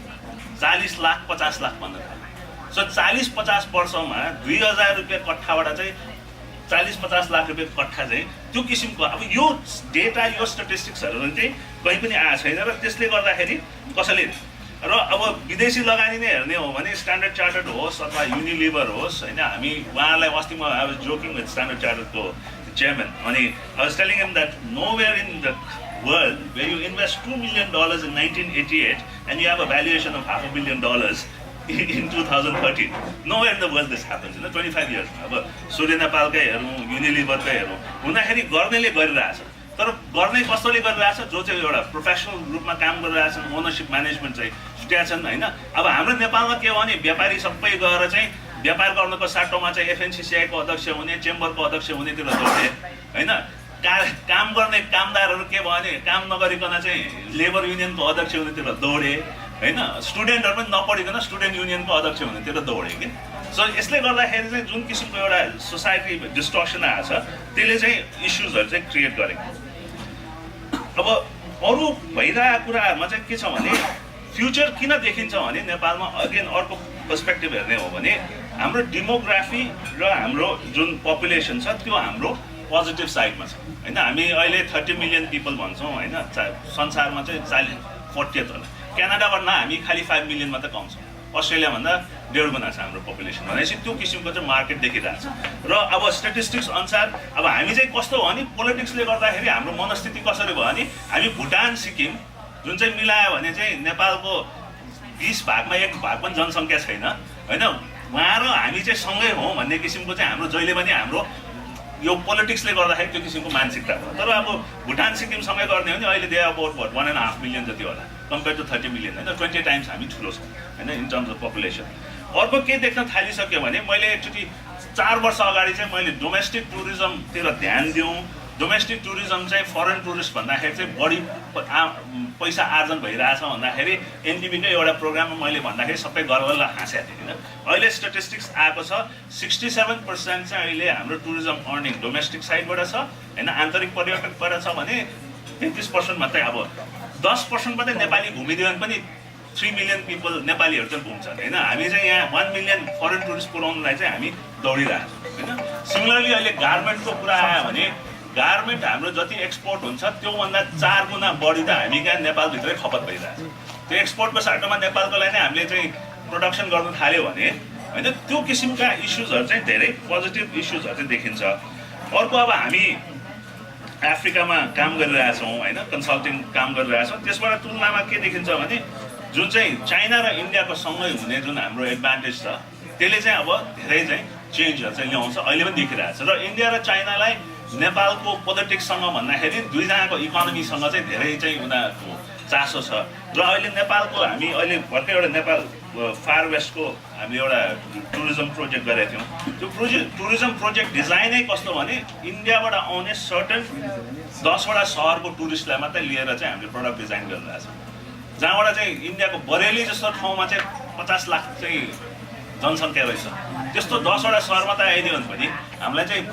40 लाख 50 लाख भन्दा थाल्यो। सो 40-50 वर्षमा 2000 रुपियाँ कट्ठाबाट चाहिँ 40-50 लाख रुपियाँ कट्ठा चाहिँ त्यो किसिमको अब यो डेटा यो स्ट्याटिस्टिक्सहरू चाहिँ कहीँ पनि आएको छैन। र त्यसले गर्दाखेरि कसैले र अब विदेशी लगानी नै हेर्ने हो भने स्ट्यान्डर्ड चार्टर्ड होस् अथवा युनिलिभर होस् होइन, हामी उहाँलाई अस्ति म I was joking with Standard चार्टर्डको चेयरम्यान अनि I was telling him that nowhere in the world where you invest $2 million in 1988 and you have a valuation of $500 million in 2013. Nowhere in the world this happens, 25 years. अब सूर्य नेपालकै हेरौँ युनिलिभरकै हेरौँ हुँदाखेरि गर्नेले गरिरहेछ। तर गर्ने कस्तोले गरिरहेछ जो चाहिँ एउटा प्रोफेसनल रूपमा काम गरिरहेछन्, ओनरसिप म्यानेजमेन्ट चाहिँ छुट्याएछन् होइन। अब हाम्रो नेपालमा के हो भने व्यापारी सबै गएर चाहिँ व्यापार गर्नुको साटोमा चाहिँ एफएनसिसिआईको अध्यक्ष हुने, चेम्बरको अध्यक्ष हुनेतिर दौडे होइन। काम गर्ने कामदारहरू के भयो भने काम नगरिकन चाहिँ लेबर युनियनको अध्यक्ष हुनेतिर दौडे होइन। स्टुडेन्टहरू पनि नपढिकन स्टुडेन्ट युनियनको अध्यक्ष हुनेतिर दौडे कि। सो यसले गर्दाखेरि चाहिँ जुन किसिमको एउटा सोसाइटी डिस्ट्रक्सन आएको छ त्यसले चाहिँ इस्युजहरू चाहिँ क्रिएट गरेको। अब अरू भइरहेको कुराहरूमा चाहिँ के छ भने फ्युचर किन देखिन्छ भने नेपालमा अगेन अर्को पर्सपेक्टिभ हेर्ने हो भने हाम्रो डेमोग्राफी र हाम्रो जुन पपुलेसन छ त्यो हाम्रो पोजिटिभ साइडमा छ होइन। हामी अहिले 30 मिलियन पिपल भन्छौँ होइन, संसारमा चाहिँ 40th होला। क्यानाडाभन्दा हामी खालि 5 मिलियन मात्रै कम छौँ। अस्ट्रेलियाभन्दा 1.5 गुणा छ हाम्रो पपुलेसन भनेपछि त्यो किसिमको चाहिँ मार्केट देखिरहेको छ। र अब स्ट्याटिस्टिक्स अनुसार अब हामी चाहिँ कस्तो हो भने पोलिटिक्सले गर्दाखेरि हाम्रो मनस्थिति कसरी भयो भने हामी भुटान सिक्किम जुन चाहिँ मिलायो भने चाहिँ नेपालको 20 भागमा 1 भाग पनि जनसङ्ख्या छैन होइन। उहाँ र हामी चाहिँ सँगै हौँ भन्ने किसिमको चाहिँ हाम्रो जहिले पनि हाम्रो यो पोलिटिक्सले गर्दाखेरि त्यो किसिमको मानसिकता हो। तर अब भुटान सिक्किमसँगै गर्ने हो भने अहिले दे अबाउट 1.5 मिलियन जति होला कम्पेयर टु 30 मिलियन होइन। 20 टाइम्स हामी ठुलो छौँ होइन इन टर्म्स अफ पपुलेसन। अर्को के देख्न थालिसक्यो भने मैले एकचोटि 4 वर्ष अगाडि चाहिँ मैले डोमेस्टिक टुरिज्मतिर ध्यान दिउँ डोमेस्टिक टुरिज्म चाहिँ फरेन टुरिस्ट भन्दाखेरि चाहिँ बढी पैसा आर्जन भइरहेछ भन्दाखेरि एनडिबीकै एउटा प्रोग्राममा मैले भन्दाखेरि सबै गर्वले हाँसेको थिएँ होइन। अहिले स्ट्याटिस्टिक्स आएको छ 67% चाहिँ अहिले हाम्रो टुरिज्म अर्निङ डोमेस्टिक साइडबाट छ होइन, आन्तरिक पर्यटकबाट छ भने 33% मात्रै। अब 10% मात्रै नेपाली घुमिदियो भने पनि 3 मिलियन पिपल नेपालीहरू चाहिँ घुम्छन् होइन। हामी चाहिँ यहाँ 1 मिलियन फरेन टुरिस्ट पुऱ्याउनुलाई चाहिँ हामी दौडिरहेको छौँ होइन। सिमिलरली अहिले गार्मेन्टको कुरा आयो भने गार्मेन्ट हाम्रो जति एक्सपोर्ट हुन्छ त्योभन्दा 4 गुणा बढी त हामी कहाँ नेपालभित्रै खपत भइरहेको छ। त्यो एक्सपोर्टको साटोमा नेपालको लागि नै हामीले चाहिँ प्रोडक्सन गर्नु थाल्यो भने होइन, त्यो किसिमका इस्युजहरू चाहिँ धेरै पोजिटिभ इस्युजहरू चाहिँ देखिन्छ। अर्को अब हामी अफ्रिकामा काम गरिरहेछौँ होइन, कन्सल्टिङ काम गरिरहेछौँ, त्यसबाट तुलनामा के देखिन्छ भने जुन चाहिँ चाइना र इन्डियाको सँगै हुने जुन हाम्रो एडभान्टेज छ त्यसले चाहिँ अब धेरै चाहिँ चेन्जहरू चाहिँ ल्याउँछ, अहिले पनि देखिरहेछ। र इन्डिया र चाइनालाई नेपालको पोलिटिक्ससँग भन्दाखेरि दुईजनाको इकोनोमीसँग चाहिँ धेरै चाहिँ उनीहरूको चासो छ। र अहिले नेपालको हामी अहिले भर्खर एउटा नेपाल फार वेस्टको हामीले एउटा टुरिज्म प्रोजेक्ट गरेका थियौँ। त्यो टुरिज्म प्रोजेक्ट डिजाइनै कस्तो भने इन्डियाबाट आउने सर्टन 10वटा सहरको टुरिस्टलाई मात्रै लिएर चाहिँ हामीले प्रडक्ट डिजाइन गरिरहेको छौँ, जहाँबाट चाहिँ इन्डियाको बरेली जस्तो ठाउँमा चाहिँ 50 लाख चाहिँ जनसङ्ख्या रहेछ। त्यस्तो 10वटा सहरमा त आइदियो भने पनि हामीलाई चाहिँ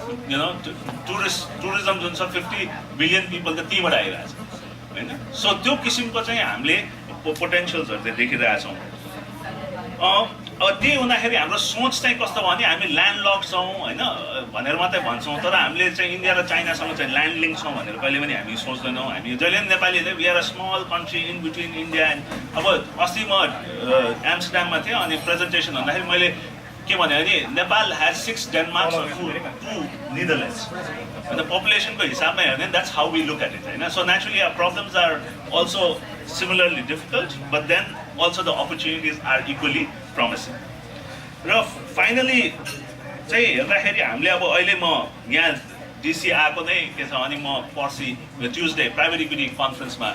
टुरिज्म जुन छ 50 बिलियन पिपल त त्यहीँबाट आइरहेछ होइन। सो त्यो किसिमको चाहिँ हामीले पोटेन्सियल्सहरू चाहिँ देखिरहेछौँ। त्यही हुँदाखेरि हाम्रो सोच चाहिँ कस्तो भने हामी ल्यान्डलक छौँ होइन भनेर मात्रै भन्छौँ, तर हामीले चाहिँ इन्डिया र चाइनासँग चाहिँ ल्यान्ड लिङ्क छौँ भनेर कहिले पनि हामी सोच्दैनौँ। हामी जहिले पनि नेपालीले we are a small country in between India and. अब अस्ति म एम्स्टरड्याममा थिएँ अनि प्रेजेन्टेसन भन्दाखेरि मैले के भने नेपाल हेज 6 डेनमार्क 2 नेदरल्यान्ड्स होइन, पपुलेसनको हिसाबमा हेर्ने that's how we look at it होइन। So naturally our problems are also similarly difficult but then also the opportunities are equally promising. र फाइनली चाहिँ हेर्दाखेरि हामीले अब अहिले म यहाँ डिसी आएको नै के छ भने म पर्सि ट्युजडे प्राइभेट इक्विटी कन्फरेन्समा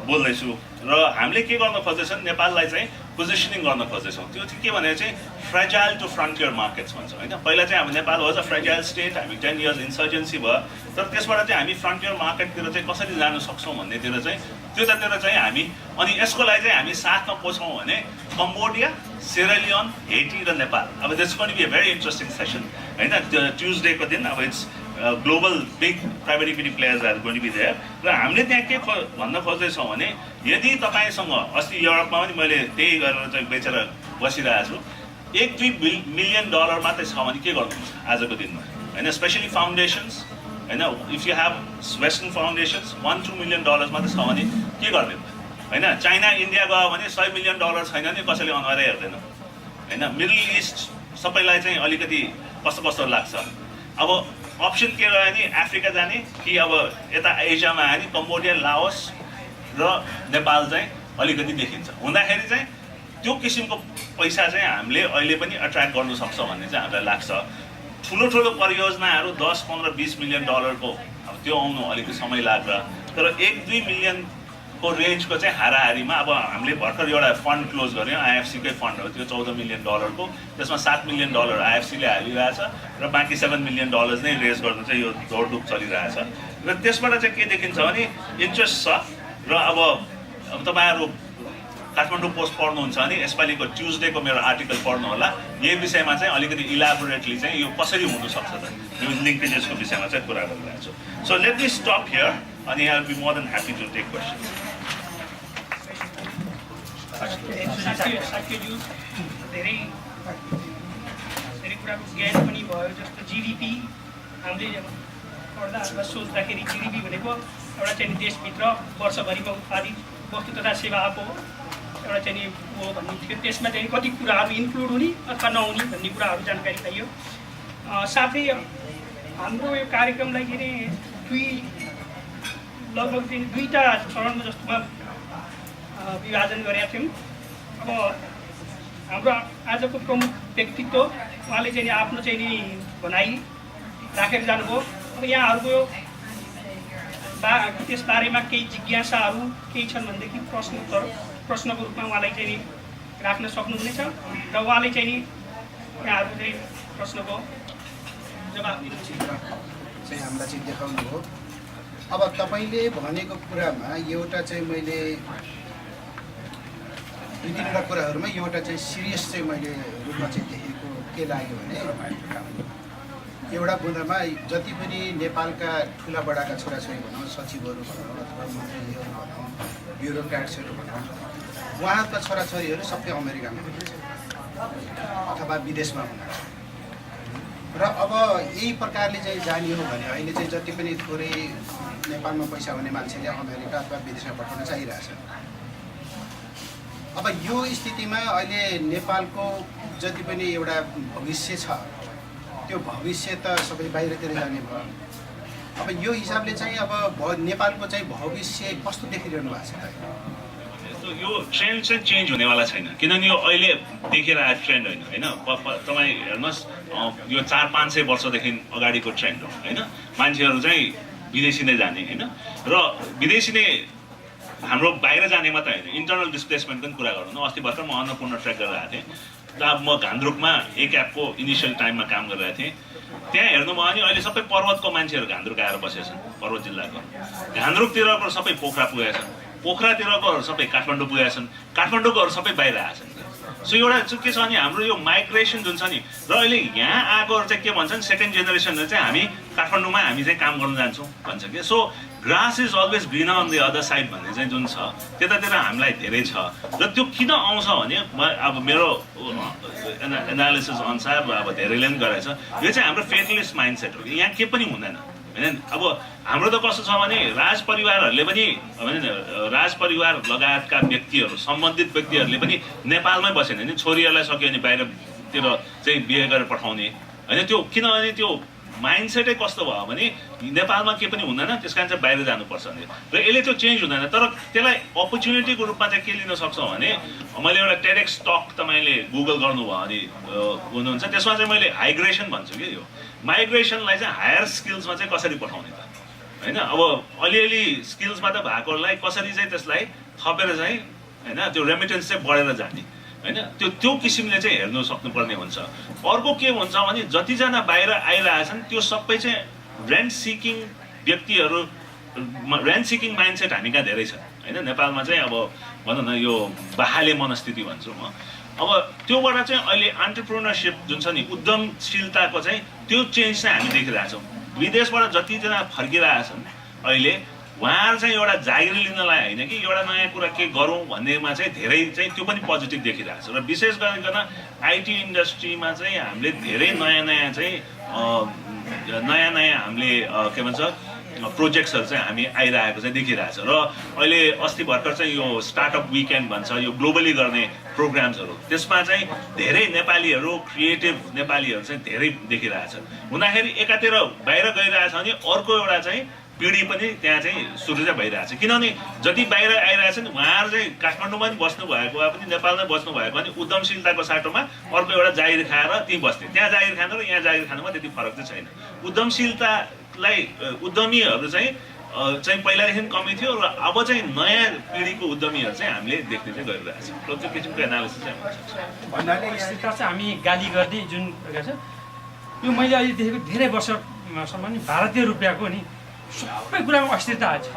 बोल्दैछु र हामीले के गर्न खोज्दैछौँ नेपाललाई चाहिँ पोजिसनिङ गर्न खोज्दैछौँ। त्यो चाहिँ के भने चाहिँ फ्रेजाइल टु फ्रन्टियर मार्केट्स भन्छ होइन। पहिला चाहिँ हाम्रो Nepal was a fragile state, हामी 10 इयर्स इन्सर्जेन्सी भयो, तर त्यसबाट चाहिँ हामी फ्रन्टियर मार्केटतिर चाहिँ कसरी जान सक्छौँ भन्नेतिर चाहिँ त्यतातिर चाहिँ हामी अनि यसको लागि चाहिँ हामी साथमा पछौँ भने कम्बोडिया, सेरालियोन, हेटी र नेपाल। अब this going to be a very interesting session होइन। ट्युजडेको दिन अब it's global big private equity players are going to be there. र हामीले त्यहाँ के भन्न खोज्दैछौँ भने यदि तपाईँसँग अस्ति युरोपमा पनि मैले त्यही गरेर चाहिँ बेचेर बसिरहेको छु, 1-2 मिलियन डलर मात्रै छ भने के गर्नुहुन्छ आजको दिनमा होइन। स्पेसली फाउन्डेसन्स होइन, if you have western foundations 1-2 million dollars मात्रै छ भने के गर्ने होइन। चाइना इन्डिया गयो भने 100 मिलियन डलर छैन भने कसैले अनुहारै हेर्दैन होइन। मिडल इस्ट सबैलाई चाहिँ अलिकति कस्तो कस्तो लाग्छ। अब अप्सन के रह्यो भने अफ्रिका जाने कि अब यता एसियामा आयो भने कम्बोडिया, लाओस र नेपाल चाहिँ अलिकति देखिन्छ। हुँदाखेरि चाहिँ त्यो किसिमको पैसा चाहिँ हामीले अहिले पनि एट्र्याक्ट गर्नु सक्छ भन्ने चाहिँ हामीलाई लाग्छ। ठुलो ठुलो परियोजनाहरू 10, 15, 20 मिलियन डलरको अब त्यो आउनु अलिकति समय लाग्ला, तर 1-2 मिलियनको रेन्जको चाहिँ हाराहारीमा अब हामीले भर्खर एउटा फन्ड क्लोज गऱ्यौँ, आइएफसीकै फन्ड हो त्यो 14 मिलियन डलरको, त्यसमा 7 मिलियन डलर आइएफसीले हालिरहेछ र बाँकी 7 मिलियन डलर्स नै रेज गर्नु चाहिँ यो दौडधुप चलिरहेछ। र त्यसबाट चाहिँ के देखिन्छ भने इन्ट्रेस्ट छ। र अब तपाईँहरू काठमाडौँ पोस्ट पढ्नुहुन्छ भने यसपालिको ट्युजडेको मेरो आर्टिकल पढ्नु होला, यही विषयमा चाहिँ अलिकति इलाबोरेटली चाहिँ यो कसरी हुनसक्छ त यो लिङ्केजेसको विषयमा चाहिँ कुरा गरिरहेको छु। So let me stop here अनि I will be more than happy to take questions. साक्यज्यू धेरै कुराको ज्ञान पनि भयो। जस्तो जिडिपी हामीले पढ्दा अथवा सोच्दाखेरि जिडिपी भनेको एउटा चाहिँ देशभित्र वर्षभरिमा उत्पादित वस्तु तथा सेवाको एउटा चाहिँ हो भन्ने थियो। त्यसमा चाहिँ कति कुराहरू इन्क्लुड हुने अथवा नहुने भन्ने कुराहरू जानकारी पाइयो। साथै हाम्रो यो कार्यक्रमलाई के अरे लगभग चाहिँ 2टा चरणमा जस्तोमा विभाजन गरेका थियौँ। अब हाम्रो आजको प्रमुख व्यक्तित्व उहाँले चाहिँ आफ्नो चाहिँ नि भनाइ राखेर जानुभयो। अब यहाँहरूको त्यसबारेमा केही जिज्ञासाहरू केही छन् भनेदेखि प्रश्नको रूपमा उहाँलाई चाहिँ नि राख्न सक्नुहुनेछ र उहाँले चाहिँ नि यहाँहरूको चाहिँ प्रश्नको जवाफ दिनुहुन्छ। चाहिँ हामीलाई चाहिँ देखाउनु हो। अब तपाईँले भनेको कुरामा एउटा चाहिँ मैले 2-3 कुराहरूमा एउटा चाहिँ सिरियस चाहिँ मैले रूपमा चाहिँ देखेको के लाग्यो भने एउटा बुँदामा जति पनि नेपालका ठुला बडाका छोराछोरी भनौँ, सचिवहरू भनौँ अथवा मन्त्रीहरू भनौँ, ब्युरोक्राट्सहरू भनौँ, उहाँहरूका छोराछोरीहरू सबै अमेरिकामा हुनुहुन्छ अथवा विदेशमा हुनुहुन्छ। र अब यही प्रकारले चाहिँ जाने हो भने अहिले चाहिँ जति पनि थोरै नेपालमा पैसा हुने मान्छेले अमेरिका अथवा विदेशमा पठाउन चाहिरहेछ। अब यो स्थितिमा अहिले नेपालको जति पनि एउटा भविष्य छ त्यो भविष्य त सबै बाहिरतिर जाने भयो। अब यो हिसाबले चाहिँ अब नेपालको चाहिँ भविष्य कस्तो देखिरहनु भएको छ त? यो ट्रेन्ड चाहिँ चेन्ज हुनेवाला छैन, किनभने यो अहिले देखिरहेको ट्रेन्ड होइन तपाईँ हेर्नुहोस् यो 400-500 वर्षदेखि अगाडिको ट्रेन्ड हो होइन। मान्छेहरू चाहिँ विदेशी नै जाने होइन, र विदेशी नै हाम्रो बाहिर जाने मात्रै होइन, इन्टरनल डिस्प्लेसमेन्टको पनि कुरा गरौँ न। अस्ति भर्खर म अन्नपूर्ण ट्र्याक गरेर आएको थिएँ, त म घान्द्रुकमा एक एपको इनिसियल टाइममा काम गरिरहेको थिएँ। त्यहाँ हेर्नुभयो भने अहिले सबै पर्वतको मान्छेहरू घान्द्रुक आएर बसेका छन्। पर्वत जिल्लाको घान्द्रुकतिरको सबै पोखरा पुगेका छन्, पोखरातिरकोहरू सबै काठमाडौँ पुगेका छन्, काठमाडौँकोहरू सबै बाहिर आएका छन्। सो एउटा चाहिँ के छ भने हाम्रो यो माइग्रेसन जुन छ नि, र अहिले यहाँ आएकोहरू चाहिँ के भन्छन्, सेकेन्ड जेनेरेसनले चाहिँ हामी काठमाडौँमा हामी चाहिँ काम गर्न जान्छौँ भन्छ कि। So grass is always greener on the other side भन्ने चाहिँ जुन छ त्यतातिर हामीलाई धेरै छ। र त्यो किन आउँछ भने अब मेरो एनालिसिस अनुसार अब धेरैले पनि गरेको छ, यो चाहिँ हाम्रो फेटलिस्ट माइन्डसेट हो कि यहाँ के पनि हुँदैन होइन। अब हाम्रो त कस्तो छ भने राजपरिवारहरूले पनि राजपरिवार लगायतका व्यक्तिहरू सम्बन्धित व्यक्तिहरूले पनि नेपालमै बसेन नि, छोरीहरूलाई सक्यो भने बाहिरतिर चाहिँ बिहे गरेर पठाउने होइन। त्यो किनभने त्यो माइन्डसेटै कस्तो भयो भने नेपालमा के पनि हुँदैन, त्यस कारण चाहिँ बाहिर जानुपर्छ भने, र यसले त्यो चेन्ज हुँदैन। तर त्यसलाई अपर्च्युनिटीको रूपमा चाहिँ के लिन सक्छौँ भने मैले एउटा टेडेक्स टक तपाईँले गुगल गर्नुभयो भने हुनुहुन्छ, त्यसमा चाहिँ मैले हाइग्रेसन भन्छु कि यो माइग्रेसनलाई चाहिँ हायर स्किल्समा चाहिँ कसरी पठाउने त होइन। अब अलिअलि स्किल्समा त भएकोलाई कसरी चाहिँ त्यसलाई थपेर चाहिँ होइन त्यो रेमिटेन्स चाहिँ बढेर जाने होइन, त्यो किसिमले चाहिँ हेर्नु सक्नुपर्ने हुन्छ। अर्को के हुन्छ भने जतिजना बाहिर आइरहेछन् त्यो सबै चाहिँ रेन्ट सिकिङ व्यक्तिहरू, रेन्ट सिकिङ माइन्डसेट हामी कहाँ धेरै छ होइन। नेपालमा चाहिँ अब भनौँ न यो बहाले मनस्थिति भन्छु म। अब त्योबाट चाहिँ अहिले एन्टरप्रेन्योरसिप जुन छ नि, उद्यमशीलताको चाहिँ त्यो चेन्ज चाहिँ हामी देखिरहेछौँ। विदेशबाट जतिजना फर्किरहेछन् अहिले उहाँहरू चाहिँ एउटा जागिर लिनलाई होइन कि एउटा नयाँ कुरा के गरौँ भन्नेमा चाहिँ धेरै चाहिँ त्यो पनि पोजिटिभ देखिरहेको छ। र विशेष गरिकन आइटी इन्डस्ट्रीमा चाहिँ हामीले धेरै नयाँ चाहिँ हामीले के भन्छ प्रोजेक्ट्सहरू चाहिँ हामी आइरहेको चाहिँ देखिरहेछ। र अहिले अस्ति भर्खर चाहिँ यो स्टार्टअप विकेन्ड भन्छ, यो ग्लोबली गर्ने प्रोग्राम्सहरू, त्यसमा चाहिँ धेरै नेपालीहरू क्रिएटिभ नेपालीहरू चाहिँ धेरै देखिरहेछन्। हुँदाखेरि एकातिर बाहिर गइरहेछ भने अर्को एउटा चाहिँ पिँढी पनि त्यहाँ चाहिँ सुरु चाहिँ भइरहेछ। किनभने जति बाहिर आइरहेछन् उहाँहरू चाहिँ काठमाडौँमा पनि बस्नु भएको भए पनि नेपालमै बस्नु भएको भने उद्यमशीलताको साटोमा अर्को एउटा जागिर खाएर त्यहीँ बस्थे। त्यहाँ जागिर खानु र यहाँ जागिर खानुमा त्यति फरक चाहिँ छैन। उद्यमशीलतालाई उद्यमीहरू चाहिँ पहिलादेखि कमी थियो र अब चाहिँ नयाँ पिँढीको उद्यमीहरू चाहिँ हामीले देख्ने चाहिँ गरिरहेको छ। र त्यो किसिमको एनालिसिस चाहिँ हुन सक्छ। भन्नाले स्थिरता चाहिँ हामी गाली गर्ने जुन छ यो मैले अहिले देखेको धेरै वर्षसम्म नि भारतीय रुपियाँको नि सबै कुरामा अस्थिरता छ।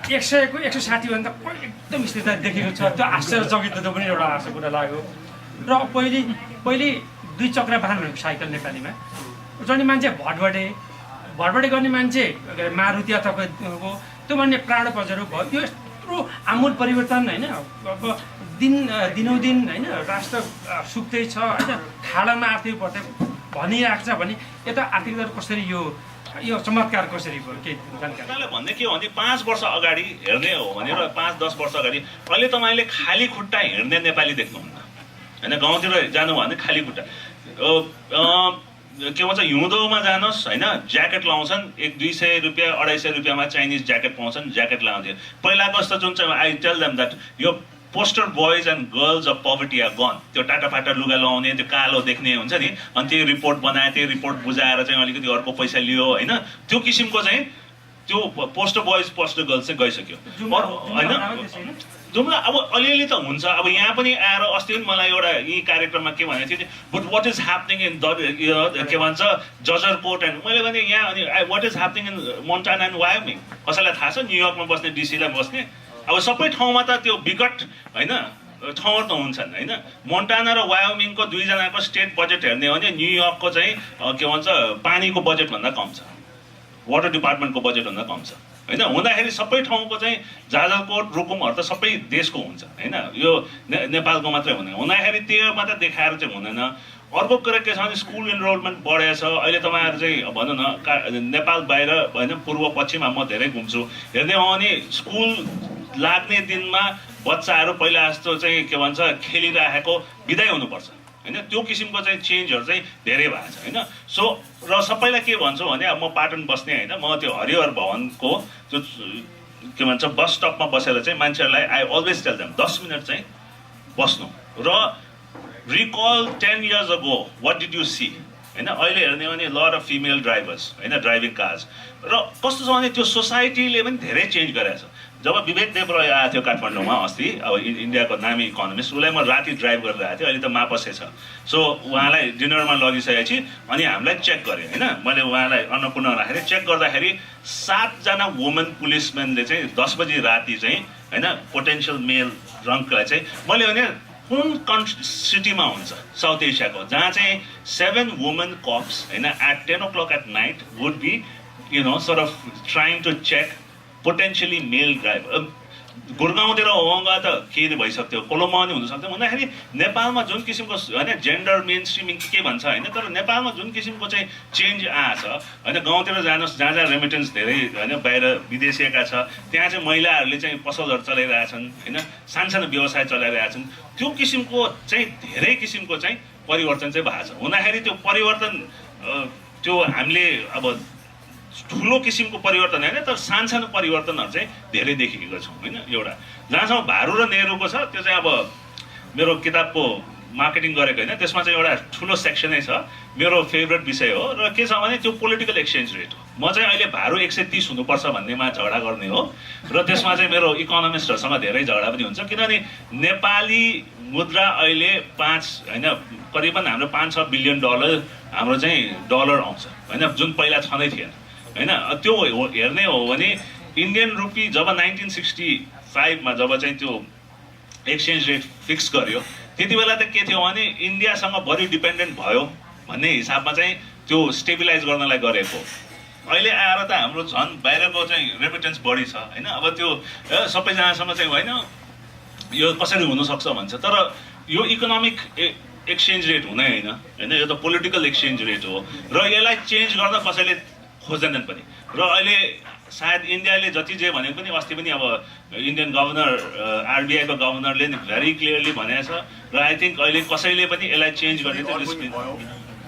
100को 160 भन्दा एकदम स्थिरता देखेको छ। त्यो आश्चर्यचकित त्यो पनि एउटा आशा कुरा लाग्यो। र पहिले 2 चक्रा वाहन भनेको साइकल नेपालीमा चढ्ने मान्छे भटभटे गर्ने मान्छे मारुति अथवा त्यो भन्ने प्राण पजरो भयो। यो यत्रो आमूल परिवर्तन होइन। अब दिनौदिन होइन राष्ट्र सुक्दै छ होइन, खाडामा आर्थिक पर्छ भनिरहेको छ भने यता आर्थिक दर कसरी यो चमत्कार कसरी भयो केही जानकारी भन्ने के हो भने 5 वर्ष अगाडि हेर्ने हो भने र 5-10 वर्ष अगाडि अहिले तपाईँले खाली खुट्टा हिँड्ने नेपाली देख्नुहुन्न होइन। गाउँतिर जानुभयो भने खाली खुट्टा के भन्छ हिउँदोमा जानुहोस् होइन, ज्याकेट लाउँछन् 100-200 रुपियाँ 250 रुपियाँमा चाइनिज ज्याकेट पाउँछन्, ज्याकेट लाउँथ्यो। पहिलाको जस्तो जुन चाहिँ आई टेल देम द्याट यो poster boys and girls of poverty are gone. त्यो टाटा लुगा लगाउने, त्यो कालो देख्ने हुन्छ नि, अनि त्यो रिपोर्ट बनाए, त्यो रिपोर्ट बुझाएर चाहिँ अलिकति अर्को पैसा लियो होइन, त्यो किसिमको चाहिँ त्यो पोस्टर बोइज पोस्टर गर्ल्स चाहिँ गइसक्यो होइन। जुम्ला अब अलिअलि त हुन्छ। अब यहाँ पनि आएर अस्ति पनि मलाई एउटा यी कार्यक्रममा के भनेको थियो but what is happening in के भन्छ जजरकोट एन्ड मैले भने यहाँ अनि what is happening in Montana and Wyoming कसैलाई थाहा छ न्युयोर्कमा बस्ने डिसीलाई बस्ने अब सबै ठाउँमा त त्यो विकट होइन ठाउँहरू त हुन्छन् होइन। मोन्टाना र वायोमिङको दुईजनाको स्टेट बजेट हेर्ने हो भने न्युयोर्कको चाहिँ के भन्छ पानीको बजेटभन्दा कम छ, वाटर डिपार्टमेन्टको बजेटभन्दा कम छ होइन। हुँदाखेरि सबै ठाउँको चाहिँ जाजरकोट रुकुमहरू त सबै देशको हुन्छ होइन, यो नेपालको मात्रै हुँदैन। हुँदाखेरि त्यो मात्रै देखाएर चाहिँ हुँदैन। अर्को कुरा के छ भने स्कुल इनरोलमेन्ट बढेको छ। अहिले तपाईँहरू चाहिँ भनौँ न नेपाल बाहिर होइन पूर्व पश्चिममा म धेरै घुम्छु, हेर्ने हो भने स्कुल लाग्ने दिनमा बच्चाहरू पहिला जस्तो चाहिँ के भन्छ खेलिराखेको बिदाइ हुनुपर्छ होइन। त्यो किसिमको चाहिँ चेन्जहरू चाहिँ धेरै भएको छ होइन। सो र सबैलाई के भन्छु भने अब म पाटन बस्ने होइन, म त्यो हरिहर भवनको त्यो के भन्छ बस स्टपमा बसेर चाहिँ मान्छेहरूलाई I always tell them 10 minute चाहिँ बस्नु र recall 10 years ago what did you see होइन। अहिले हेर्ने हो भने लट अफ फिमेल ड्राइभर्स होइन ड्राइभिङ कार्स र कस्तो छ भने त्यो सोसाइटीले पनि धेरै चेन्ज गरेको छ। जब विवेक देब्रोय आएको थियो काठमाडौँमा अस्ति अब इन्डियाको नामी इकोनोमिस्ट, उसलाई म राति ड्राइभ गरेर आएको थिएँ। अहिले त मापसै छ। सो उहाँलाई डिनरमा लगिसकेपछि अनि हामीलाई चेक गरेँ होइन, मैले उहाँलाई अन्नपूर्ण राखेर चेक गर्दाखेरि 7 जना वुमन पुलिसम्यानले चाहिँ 10 बजी राति चाहिँ होइन पोटेन्सियल मेल ड्रङ्कलाई चाहिँ मैले भने कुन सिटीमा हुन्छ साउथ एसियाको जहाँ चाहिँ 7 वुमन कप्स होइन at 10 o'clock at night would be sort of trying to check potentially male driver। गुरगाउँतिर होगा त के भइसक्थ्यो, कोलोमा पनि हुनसक्थ्यो। भन्दाखेरि नेपालमा जुन किसिमको होइन जेन्डर मेन स्ट्रिमिङ के भन्छ होइन, तर नेपालमा जुन किसिमको चाहिँ चेन्ज आएको छ होइन। गाउँतिर जानुहोस् जहाँ जहाँ रेमिटेन्स धेरै होइन बाहिर विदेशिएका छ त्यहाँ चाहिँ महिलाहरूले चाहिँ पसलहरू चलाइरहेछन् होइन, सानसानो व्यवसाय चलाइरहेछन्। त्यो किसिमको चाहिँ धेरै किसिमको चाहिँ परिवर्तन चाहिँ भएको छ। हुँदाखेरि त्यो परिवर्तन त्यो हामीले अब ठुलो किसिमको परिवर्तन होइन, तर सानसानो परिवर्तनहरू चाहिँ धेरै देखेको छौँ होइन। एउटा जहाँसम्म भारु र नेहरूको छ त्यो चाहिँ अब मेरो किताबको मार्केटिङ गरेको होइन, त्यसमा चाहिँ एउटा ठुलो सेक्सनै छ मेरो फेभरेट विषय हो। र के छ भने त्यो पोलिटिकल एक्सचेन्ज रेट हो। म चाहिँ अहिले भारु 130 हुनुपर्छ भन्नेमा झगडा गर्ने हो र त्यसमा चाहिँ मेरो इकोनोमिस्टहरूसँग धेरै झगडा पनि हुन्छ, किनभने नेपाली मुद्रा अहिले 5 होइन करिबन हाम्रो 5-6 बिलियन डलर हाम्रो चाहिँ डलर आउँछ होइन, जुन पहिला छँदै थिएन होइन। त्यो हेर्ने हो भने इन्डियन रुपी जब 1965 मा जब चाहिँ त्यो एक्सचेन्ज रेट फिक्स गर्यो त्यति बेला त के थियो भने इन्डियासँग बढी डिपेन्डेन्ट भयो भन्ने हिसाबमा चाहिँ त्यो स्टेबिलाइज गर्नलाई गरेको। अहिले आएर त हाम्रो झन् बाहिरको चाहिँ रेमिटेन्स बढी छ होइन। अब त्यो सबैजनासँग चाहिँ होइन यो कसरी हुनसक्छ भन्छ, तर यो इकोनोमिक एक्सचेन्ज रेट हुनै होइन, यो त पोलिटिकल एक्सचेन्ज रेट हो र यसलाई चेन्ज गर्न कसैले खोज्दैनन् पनि। र अहिले सायद इन्डियाले जति जे भनेको पनि अस्ति पनि अब इन्डियन गभर्नर आरबिआईको गभर्नरले भेरी क्लियरली भनेको छ र आई थिङ्क अहिले कसैले पनि यसलाई चेन्ज गर्ने चाहिँ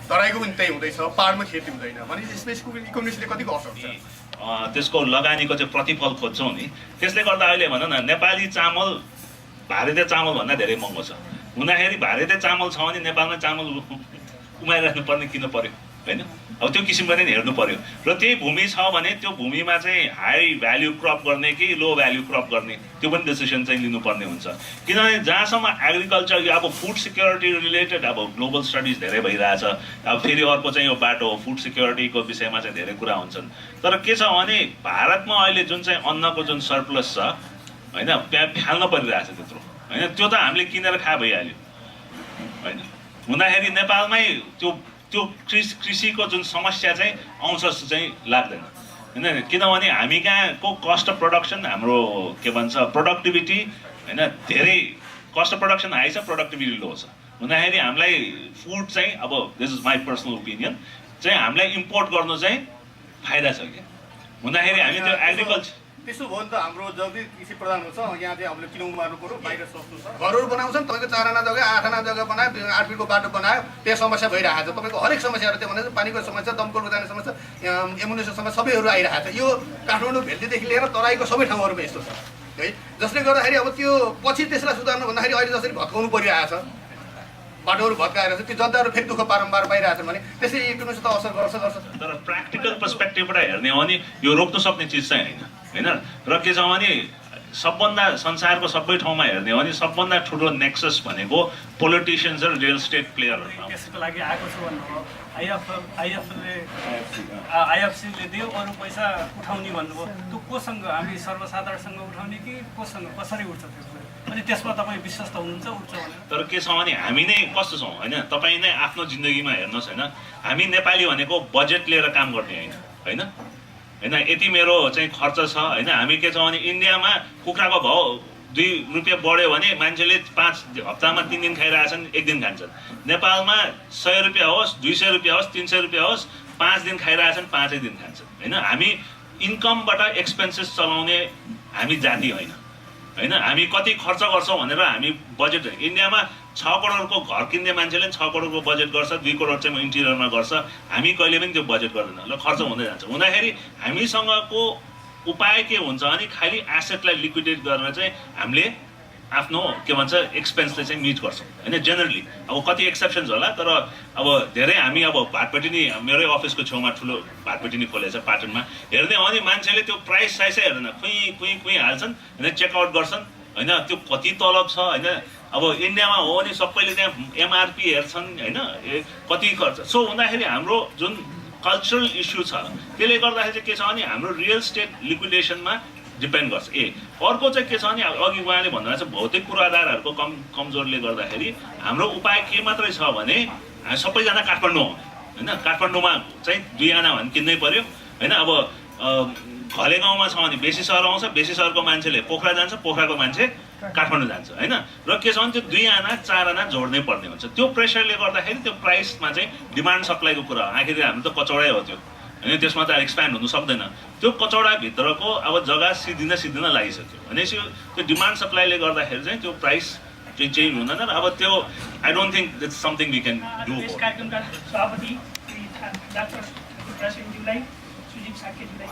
तराईको पनि त्यही हुँदैछ, पाहाडमा खेती हुँदैन भने यसको इकोनोमिक्सले कतिको असर छ त्यसको लगानीको चाहिँ प्रतिफल खोज्छौँ नि। त्यसले गर्दा अहिले भनौँ न नेपाली चामल भारतीय चामलभन्दा धेरै महँगो छ। हुँदाखेरि भारतीय चामल छ भने नेपालमा चामल उमाइराख्नु पर्ने किन पर्यो होइन। अब त्यो किसिमको नै हेर्नु पर्यो र त्यही भूमि छ भने त्यो भूमिमा चाहिँ हाई भ्याल्यु क्रप गर्ने कि लो भ्याल्यु क्रप गर्ने त्यो पनि डिसिसन चाहिँ लिनुपर्ने हुन्छ। किनभने जहाँसम्म एग्रिकल्चर अब फुड सिक्योरिटी रिलेटेड अब ग्लोबल स्टडिज धेरै भइरहेछ। अब फेरि अर्को चाहिँ यो बाटो हो फुड सिक्योरिटीको विषयमा चाहिँ धेरै कुरा हुन्छन्। तर के छ भने भारतमा अहिले जुन चाहिँ अन्नको जुन सरप्लस छ होइन त्यहाँ फ्याल्न परिरहेछ त्यत्रो होइन, त्यो त हामीले किनेर खा भइहाल्यो होइन। हुँदाखेरि नेपालमै त्यो कृषिको जुन समस्या चाहिँ आउँछ जस्तो चाहिँ लाग्दैन होइन, किनभने हामी कहाँको कस्ट अफ प्रोडक्सन हाम्रो के भन्छ प्रोडक्टिभिटी होइन धेरै कस्ट अफ प्रोडक्सन हाई छ, प्रोडक्टिभिटी लो छ। हुँदाखेरि हामीलाई फुड चाहिँ अब this is my personal opinion चाहिँ हामीलाई इम्पोर्ट गर्नु चाहिँ फाइदा छ कि। हुँदाखेरि हामी त्यो एग्रिकल्चर त्यसो भयो नि त हाम्रो जति कृषि प्रधान हुन्छ यहाँ चाहिँ हामीले किन उमार्नु पऱ्यो, बाहिर सस्तो छ। घरहरू बनाउँछन् तपाईँको 4 आना जग्गा 8 आना जग्गा बनायो, 8 फिटको बाटो बनायो, त्यो समस्या भइरहेको छ। तपाईँको हरेक समस्याहरू त्यो भने पानीको समस्या, दमकलको जाने समस्या, एमुनेसन समस्या सबैहरू आइरहेको छ। यो काठमाडौँ भेल्लीदेखि लिएर तराईको सबै ठाउँहरूमा यस्तो छ है, जसले गर्दाखेरि अब त्यो पछि त्यसलाई सुधार्नु भन्दाखेरि अहिले जसरी भत्काउनु परिरहेको छ, बाटोहरू भत्काएर त्यो जनताहरू फेरि दुःख बारम्बार पाइरहेछन् भने त्यसरी इकोनोमिक्स त असर गर्छ। तर प्र्याक्टिकल पर्सपेक्टिभबाट हेर्ने हो भने यो रोक्न सक्ने चिज चाहिँ होइन होइन। र के छ भने सबभन्दा संसारको सबै ठाउँमा हेर्ने हो भने सबभन्दा ठुलो नेक्सस भनेको पोलिटिसियन्स र रियल स्टेट प्लेयरहरू। त्यसको लागि आएको छु भन्नुभयो। आइएफसीले दियो अरू पैसा उठाउने भन्नुभयो। त्यो कोसँग हामी सर्वसाधारणसँग उठाउने कि कोसँग कसरी उठ्छ त्यो कुरा? अनि त्यसमा तपाईँ विश्वस्त हुनुहुन्छ उठ्छ भनेर? तर के छ भने हामी नै कस्तो छौँ होइन, तपाईँ नै आफ्नो जिन्दगीमा हेर्नुहोस् होइन, हामी नेपाली भनेको बजेट लिएर काम गर्ने होइन होइन यति मेरो चाहिँ खर्च छ होइन। हामी के छ भने इन्डियामा कुखुराको भाउ 2 रुपियाँ बढ्यो भने मान्छेले 5 हप्तामा 3 दिन खाइरहेछन्, 1 दिन खान्छन्। नेपालमा 100 रुपियाँ होस्, 200 रुपियाँ होस्, 300 रुपियाँ होस्, 5 दिन खाइरहेछन्, 5 दिन खान्छन् होइन। हामी इन्कमबाट एक्सपेन्सेस चलाउने हामी जाति होइन होइन। हामी कति खर्च गर्छौँ भनेर हामी बजेट, इन्डियामा 6 करोडको घर किन्ने मान्छेले 6 करोडको बजेट गर्छ, 2 करोड चाहिँ इन्टिरियरमा गर्छ। हामी कहिले पनि त्यो बजेट गर्दैन, ल खर्च हुँदै जान्छ। हुँदाखेरि हामीसँगको उपाय के हुन्छ भने खालि एसेटलाई लिक्विडेट गर्न चाहिँ हामीले आफ्नो के भन्छ एक्सपेन्सले चाहिँ मिट गर्छौँ होइन। जेनरली अब कति एक्सेप्सन्स होला, तर अब धेरै हामी अब भाटपेटिनी मेरै अफिसको छेउमा ठुलो भाटपेटिनी खोलेको छ पाटनमा, हेर्ने हो भने मान्छेले त्यो प्राइस साइजै हेर्दैन, कुई हाल्छन् होइन, चेकआउट गर्छन् होइन। त्यो कति तलब छ होइन। अब इन्डियामा हो भने सबैले त्यहाँ एमआरपी हेर्छन् होइन, कति खर्च। सो हुँदाखेरि हाम्रो जुन कल्चरल इस्यु छ त्यसले गर्दाखेरि चाहिँ के छ भने हाम्रो रियल स्टेट लिक्विडेसनमा डिपेन्ड गर्छ। अर्को चाहिँ के छ भने अघि उहाँले भन्नुभएको छ भौतिक पूर्वाधारहरूको कमजोरले गर्दाखेरि हाम्रो उपाय के मात्रै छ भने हामी सबैजना काठमाडौँ हो होइन। काठमाडौँमा चाहिँ 2 आना भने किन्नै पर्यो होइन। अब घले गाउँमा छ भने बेसी सहर आउँछ, बेसी सहरको मान्छेले पोखरा जान्छ, पोखराको मान्छे काठमाडौँ जान्छ होइन। र के छ भने त्यो 2 आना 4 आना जोड्नै पर्ने हुन्छ। त्यो प्रेसरले गर्दाखेरि त्यो प्राइसमा चाहिँ डिमान्ड सप्लाईको कुरा हो। आखिर हाम्रो त कचौडै हो त्यो होइन, त्यसमा त एक्सप्यान्ड हुनु सक्दैन। त्यो कचौडाभित्रको अब जग्गा सिद्धिन लागिसक्यो भनेपछि त्यो डिमान्ड सप्लाईले गर्दाखेरि चाहिँ त्यो प्राइस चाहिँ चेन्ज हुँदैन। र अब त्यो I don't think that's something we can do. यस कार्यक्रमका सभापति श्री डाक्टर सुजित साक्यज्यूलाई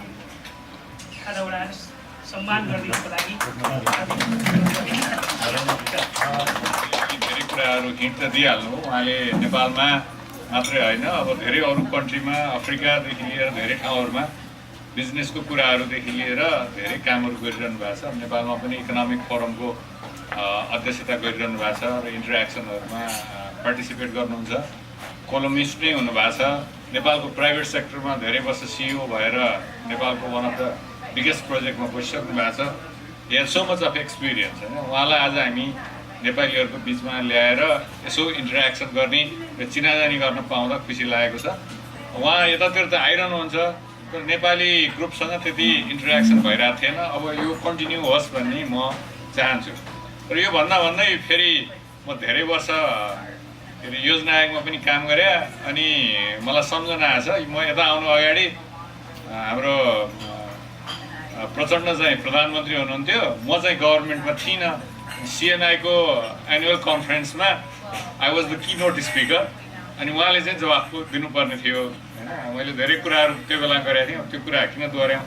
खाना उडाएर सम्मान गरिदिनुको लागि धेरै कुराहरू हिन्ट त दिइहाल्नु। उहाँले नेपालमा मात्रै होइन अब धेरै अरू कन्ट्रीमा अफ्रिकादेखि लिएर धेरै ठाउँहरूमा बिजनेसको कुराहरूदेखि लिएर धेरै कामहरू गरिरहनु भएको छ। नेपालमा पनि इकोनोमिक फोरमको अध्यक्षता गरिरहनु भएको छ र इन्टरेक्सनहरूमा पार्टिसिपेट गर्नुहुन्छ। कोलमिस्ट नै हुनुभएको छ। नेपालको प्राइभेट सेक्टरमा धेरै वर्ष सिइओ भएर नेपालको वान अफ द बिगेस्ट प्रोजेक्टमा बसिसक्नु भएको छ। हे सो मच अफ एक्सपिरियन्स होइन। उहाँलाई आज हामी नेपालीहरूको बिचमा ल्याएर यसो इन्टरेक्सन गर्ने र चिनाजानी गर्न पाउँदा खुसी लागेको छ। उहाँ यतातिर त आइरहनुहुन्छ तर नेपाली ग्रुपसँग त्यति इन्टरेक्सन भइरहेको थिएन। अब यो कन्टिन्यू होस् भन्ने म चाहन्छु। र यो भन्दै फेरि म धेरै वर्ष योजना आयोगमा पनि काम गरेँ अनि मलाई सम्झना आएछ। म यता आउनु अगाडि हाम्रो प्रचण्ड चाहिँ प्रधानमन्त्री हुनुहुन्थ्यो, म चाहिँ गभर्मेन्टमा थिइनँ। सिएनआईको एनुअल कन्फरेन्समा I was the keynote speaker अनि उहाँले चाहिँ जवाफ दिनुपर्ने थियो होइन। मैले धेरै कुराहरू त्यो बेला गरेको थिएँ, त्यो कुरा किन दोहोऱ्याउँ।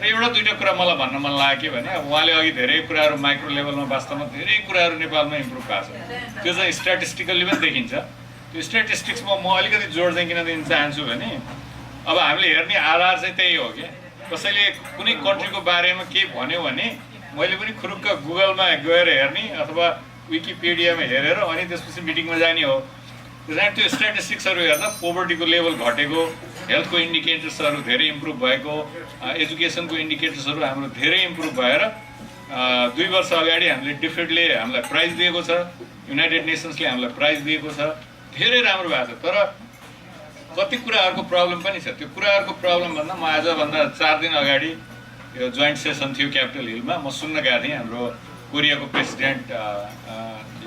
र एउटा दुईवटा कुरा मलाई भन्न मन लाग्यो के भने उहाँले अघि धेरै कुराहरू माइक्रो लेभलमा वास्तवमा धेरै कुराहरू नेपालमा इम्प्रुभ भएको छ। त्यो चाहिँ स्ट्याटिस्टिकल्ली पनि देखिन्छ। त्यो स्ट्याटिस्टिक्समा म अलिकति जोड चाहिँ किन दिन चाहन्छु भने अब हामीले हेर्ने आधार चाहिँ त्यही हो कि कसैले कुनै कन्ट्रीको बारेमा केही भन्यो भने मैले पनि खुरुक्क गुगलमा गएर हेर्ने अथवा विकिपिडियामा हेरेर अनि त्यसपछि मिटिङमा जाने हो। त्यसैले त्यो स्ट्याटिस्टिक्सहरू हेर्दा पोभर्टीको लेभल घटेको, हेल्थको इन्डिकेटर्सहरू धेरै इम्प्रुभ भएको, एजुकेसनको इन्डिकेटर्सहरू हाम्रो धेरै इम्प्रुभ भएर 2 वर्ष अगाडि हामीले डिफेडले हामीलाई प्राइज दिएको छ, युनाइटेड नेसन्सले हामीलाई प्राइज दिएको छ। धेरै राम्रो भएको छ। तर कति कुराहरूको प्रब्लम पनि छ। त्यो कुराहरूको प्रब्लम भन्दा म आजभन्दा 4 दिन अगाडि यो जोइन्ट सेसन थियो क्यापिटल हिलमा, म सुन्न गएको थिएँ। हाम्रो कोरियाको प्रेसिडेन्ट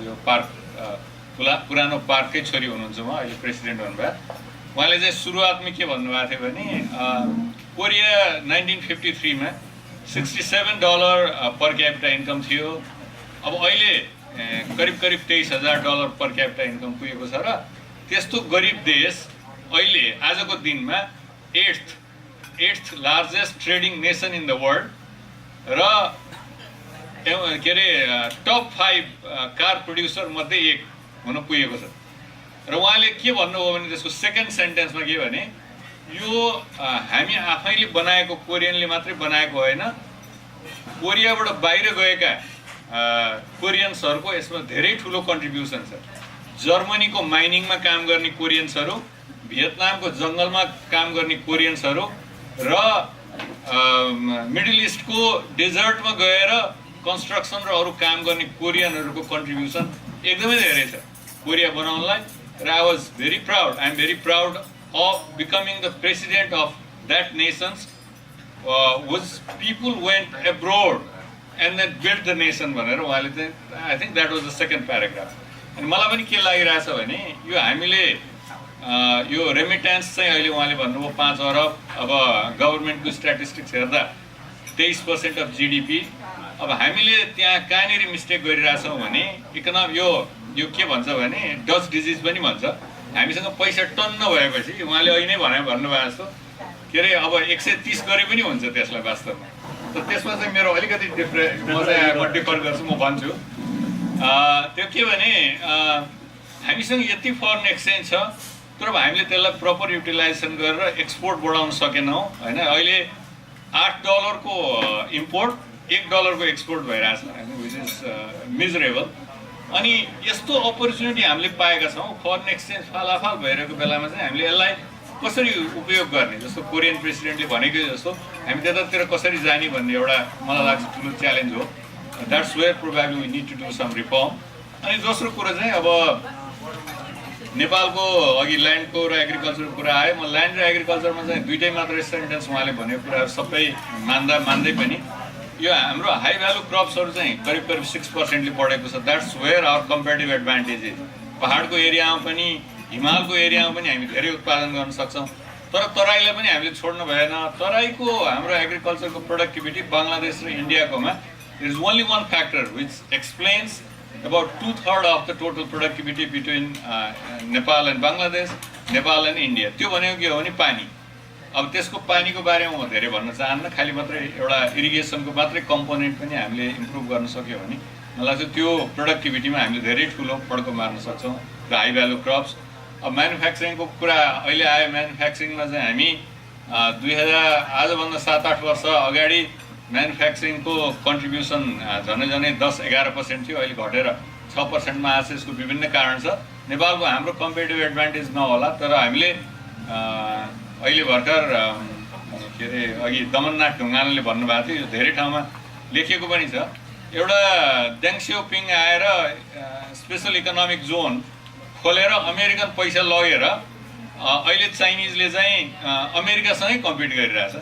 यो पार्क पुरानो पार्ककै छोरी हुनुहुन्छ, उहाँ अहिले प्रेसिडेन्ट हुनुभयो। उहाँले चाहिँ सुरुवातमा के भन्नुभएको थियो भने कोरिया 1953 मा $67 पर क्यापिटा इन्कम थियो। अब अहिले करिब $23,000 पर क्यापिटा इन्कम पुगेको छ। र त्यस्तो गरिब देश अहिले आजको दिनमा 8th largest trading nation in the world र के अरे टप 5 कार प्रोड्युसर मध्ये एक हुन पुगेको छ। र उहाँले के भन्नुभयो भने त्यसको सेकेन्ड सेन्टेन्समा के भने, यो हामी आफैले बनाएको कोरियनले मात्रै बनाएको होइन, कोरियाबाट बाहिर गएका कोरियन्सहरूको यसमा धेरै ठुलो कन्ट्रिब्युसन छ। जर्मनीको माइनिङमा काम गर्ने कोरियन्सहरू, भियतनामको जङ्गलमा काम गर्ने कोरियन्सहरू र मिडल इस्टको डेजर्टमा गएर कन्स्ट्रक्सन र अरू काम गर्ने कोरियनहरूको कन्ट्रिब्युसन एकदमै धेरै छ कोरिया बनाउनलाई। र I was very proud, I am very proud of becoming the president of that nations was people went abroad and then build the nation भनेर उहाँले चाहिँ, I think that was the second paragraph. अनि मलाई पनि के लागिरहेछ भने यो हामीले यो रेमिट्यान्स चाहिँ अहिले उहाँले भन्नुभयो 5 अरब, अब गभर्मेन्टको स्ट्याटिस्टिक्स हेर्दा 23% अफ जिडिपी। अब हामीले त्यहाँ कहाँनिर मिस्टेक गरिरहेछौँ भने यो के भन्छ भने डच डिजिज पनि भन्छ। हामीसँग पैसा टन्न भएपछि उहाँले अहिले नै भन्नुभएको जस्तो के अरे अब 130 गरे पनि हुन्छ त्यसलाई वास्तवमा। त त्यसमा चाहिँ मेरो अलिकति म डिफर गर्छु, म भन्छु त्यो के भने हामीसँग यति फरेन एक्सचेन्ज छ तर हामीले त्यसलाई प्रपर युटिलाइजेसन गरेर एक्सपोर्ट बढाउन सकेनौँ होइन। अहिले $8 को इम्पोर्ट, $1 को एक्सपोर्ट भइरहेछ होइन, विच इज मिजरेबल। अनि यस्तो अपर्च्युनिटी हामीले पाएका छौँ फरेन एक्सचेन्ज फालाफाल भइरहेको बेलामा चाहिँ हामीले यसलाई कसरी उपयोग गर्ने, जस्तो कोरियन प्रेसिडेन्टले भनेको जस्तो हामी त्यतातिर कसरी जाने भन्ने एउटा मलाई लाग्छ ठुलो च्यालेन्ज हो। That's where probably we need to do some reform. अनि दोस्रो कुरो चाहिँ अब नेपालको अघि ल्यान्डको र एग्रिकल्चरको कुरा आयो। म ल्यान्ड र एग्रिकल्चरमा चाहिँ दुइटै मात्रै सेन्टेन्स उहाँले भनेको कुराहरू सबै मान्दै पनि यो हाम्रो हाई भ्यालु क्रप्सहरू चाहिँ करिब 6%ले बढेको छ। That's where our comparative advantage is. पहाडको एरियामा पनि हिमालको एरियामा पनि हामी धेरै उत्पादन गर्न सक्छौँ। तर तराईलाई पनि हामीले छोड्नु भएन। तराईको हाम्रो एग्रिकल्चरको प्रोडक्टिभिटी बङ्गलादेश र इन्डियाकोमा there is only one factor which explains about 2/3 of the total productivity between Nepal and Bangladesh, Nepal and India. त्यो भनेको के हो भने पानी। अब त्यसको पानीको बारेमा म धेरै भन्न चाहन्न, खालि मात्रै एउटा इरिगेसनको मात्रै कम्पोनेन्ट पनि हामीले इम्प्रुभ गर्न सक्यो भने मलाई लाग्छ त्यो प्रोडक्टिभिटीमा हामीले धेरै ठुलो पड्को मार्न सक्छौँ। र हाई भ्यालु क्रप्स। अब म्यानुफ्याक्चरिङको कुरा अहिले आयो। म्यानुफ्याक्चरिङमा चाहिँ हामी आजभन्दा 7-8 वर्ष अगाडि म्यानुफ्याक्चरिङको कन्ट्रिब्युसन झनै 10-11% थियो, अहिले घटेर 6%मा आएको छ। यसको विभिन्न कारण छ। नेपालको हाम्रो कम्पेरिटिभ एडभान्टेज नहोला, तर हामीले अहिले भर्खर के अरे अघि दमननाथ ढुङ्गानाले भन्नुभएको थियो, यो धेरै ठाउँमा लेखिएको पनि छ। एउटा देङ सियोपिङ आएर स्पेसल इकोनोमिक जोन खोलेर अमेरिकन पैसा लगेर अहिले चाइनिजले चाहिँ अमेरिकासँगै कम्पिट गरिरहेछ।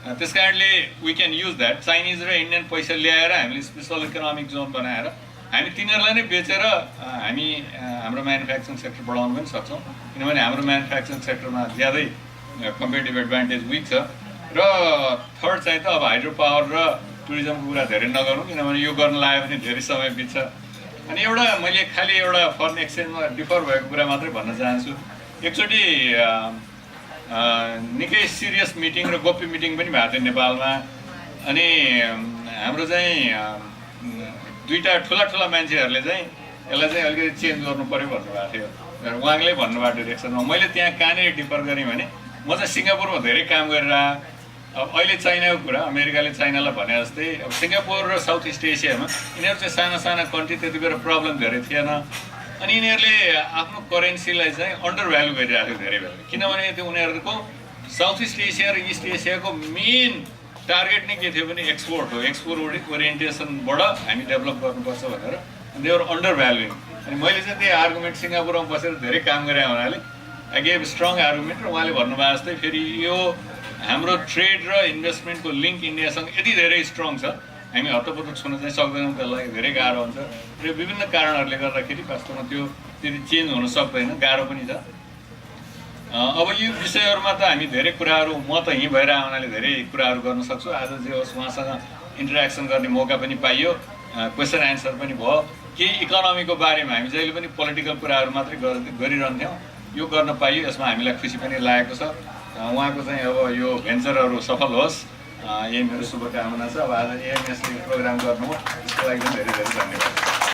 त्यस कारणले we can use that. Chinese र इन्डियन पैसा ल्याएर हामीले स्पेसल इकोनोमिक जोन बनाएर हामी तिनीहरूलाई नै बेचेर हामी हाम्रो म्यानुफ्याक्चरिङ सेक्टर बढाउन पनि सक्छौँ। किनभने हाम्रो म्यानुफ्याक्चरिङ सेक्टरमा ज्यादै कम्पेरिटिभ एडभान्टेज विक छ। र थर्ड चाहिँ त अब हाइड्रो पावर र टुरिज्मको कुरा धेरै नगरौँ, किनभने यो गर्न लाग्यो भने धेरै समय बित्छ। अनि एउटा मैले खालि एउटा फरेन एक्सचेन्जमा डिफर भएको कुरा मात्रै भन्न चाहन्छु। एकचोटि निकै सिरियस मिटिङ र गोप्य मिटिङ पनि भएको थियो नेपालमा। अनि हाम्रो चाहिँ दुईवटा ठुला मान्छेहरूले चाहिँ यसलाई चाहिँ अलिकति चेन्ज गर्नु पऱ्यो भन्नुभएको थियो। उहाँले भन्नुभएको डिरेक्सनमा मैले त्यहाँ कहाँनिर डिफर गरेँ भने म चाहिँ सिङ्गापुरमा धेरै काम गरेर अब अहिले चाइनाको कुरा, अमेरिकाले चाइनालाई भने जस्तै अब सिङ्गापुर र साउथ इस्ट एसियामा यिनीहरू चाहिँ साना कन्ट्री, त्यति बेला प्रब्लम धेरै थिएन। अनि यिनीहरूले आफ्नो करेन्सीलाई चाहिँ अन्डर भ्यालु गरिरहेको थियो धेरै बेला, किनभने त्यो उनीहरूको साउथ इस्ट एसिया र इस्ट एसियाको मेन टार्गेट नै के थियो भने एक्सपोर्ट हो। एक्सपोर्ट ओरिएन्टेसनबाट हामी डेभलप गर्नुपर्छ भनेर देवर अन्डर भ्यालुइङ। अनि मैले चाहिँ त्यही आर्गुमेन्ट सिङ्गापुरमा बसेर धेरै काम गरेँ हुनाले आई गेभ स्ट्रङ आर्गुमेन्ट। र उहाँले भन्नुभएको जस्तै फेरि यो हाम्रो ट्रेड र इन्भेस्टमेन्टको लिङ्क इन्डियासँग यति धेरै स्ट्रङ छ, हामी हतपत छुन चाहिँ सक्दैनौँ, त्यसलाई धेरै गाह्रो हुन्छ। र विभिन्न कारणहरूले गर्दाखेरि वास्तवमा त्यो त्यति चेन्ज हुन सक्दैन, गाह्रो पनि छ। अब यो विषयहरूमा त हामी धेरै कुराहरू, म त यहीँ भएर आउनाले धेरै कुराहरू गर्न सक्छु। आज जे होस् उहाँसँग इन्टरेक्सन गर्ने मौका पनि पाइयो, क्वेसन एन्सर पनि भयो। केही इकोनोमीको बारेमा हामी जहिले पनि पोलिटिकल कुराहरू मात्रै गरिरहन्थ्यौँ, यो गर्न पाइयो, यसमा हामीलाई खुसी पनि लागेको छ। उहाँको चाहिँ अब यो भेन्चरहरू सफल होस्, यही मेरो शुभकामना छ। अब आज एएमएसले प्रोग्राम गर्नुभयो, त्यसको लागि पनि धेरै धेरै धन्यवाद।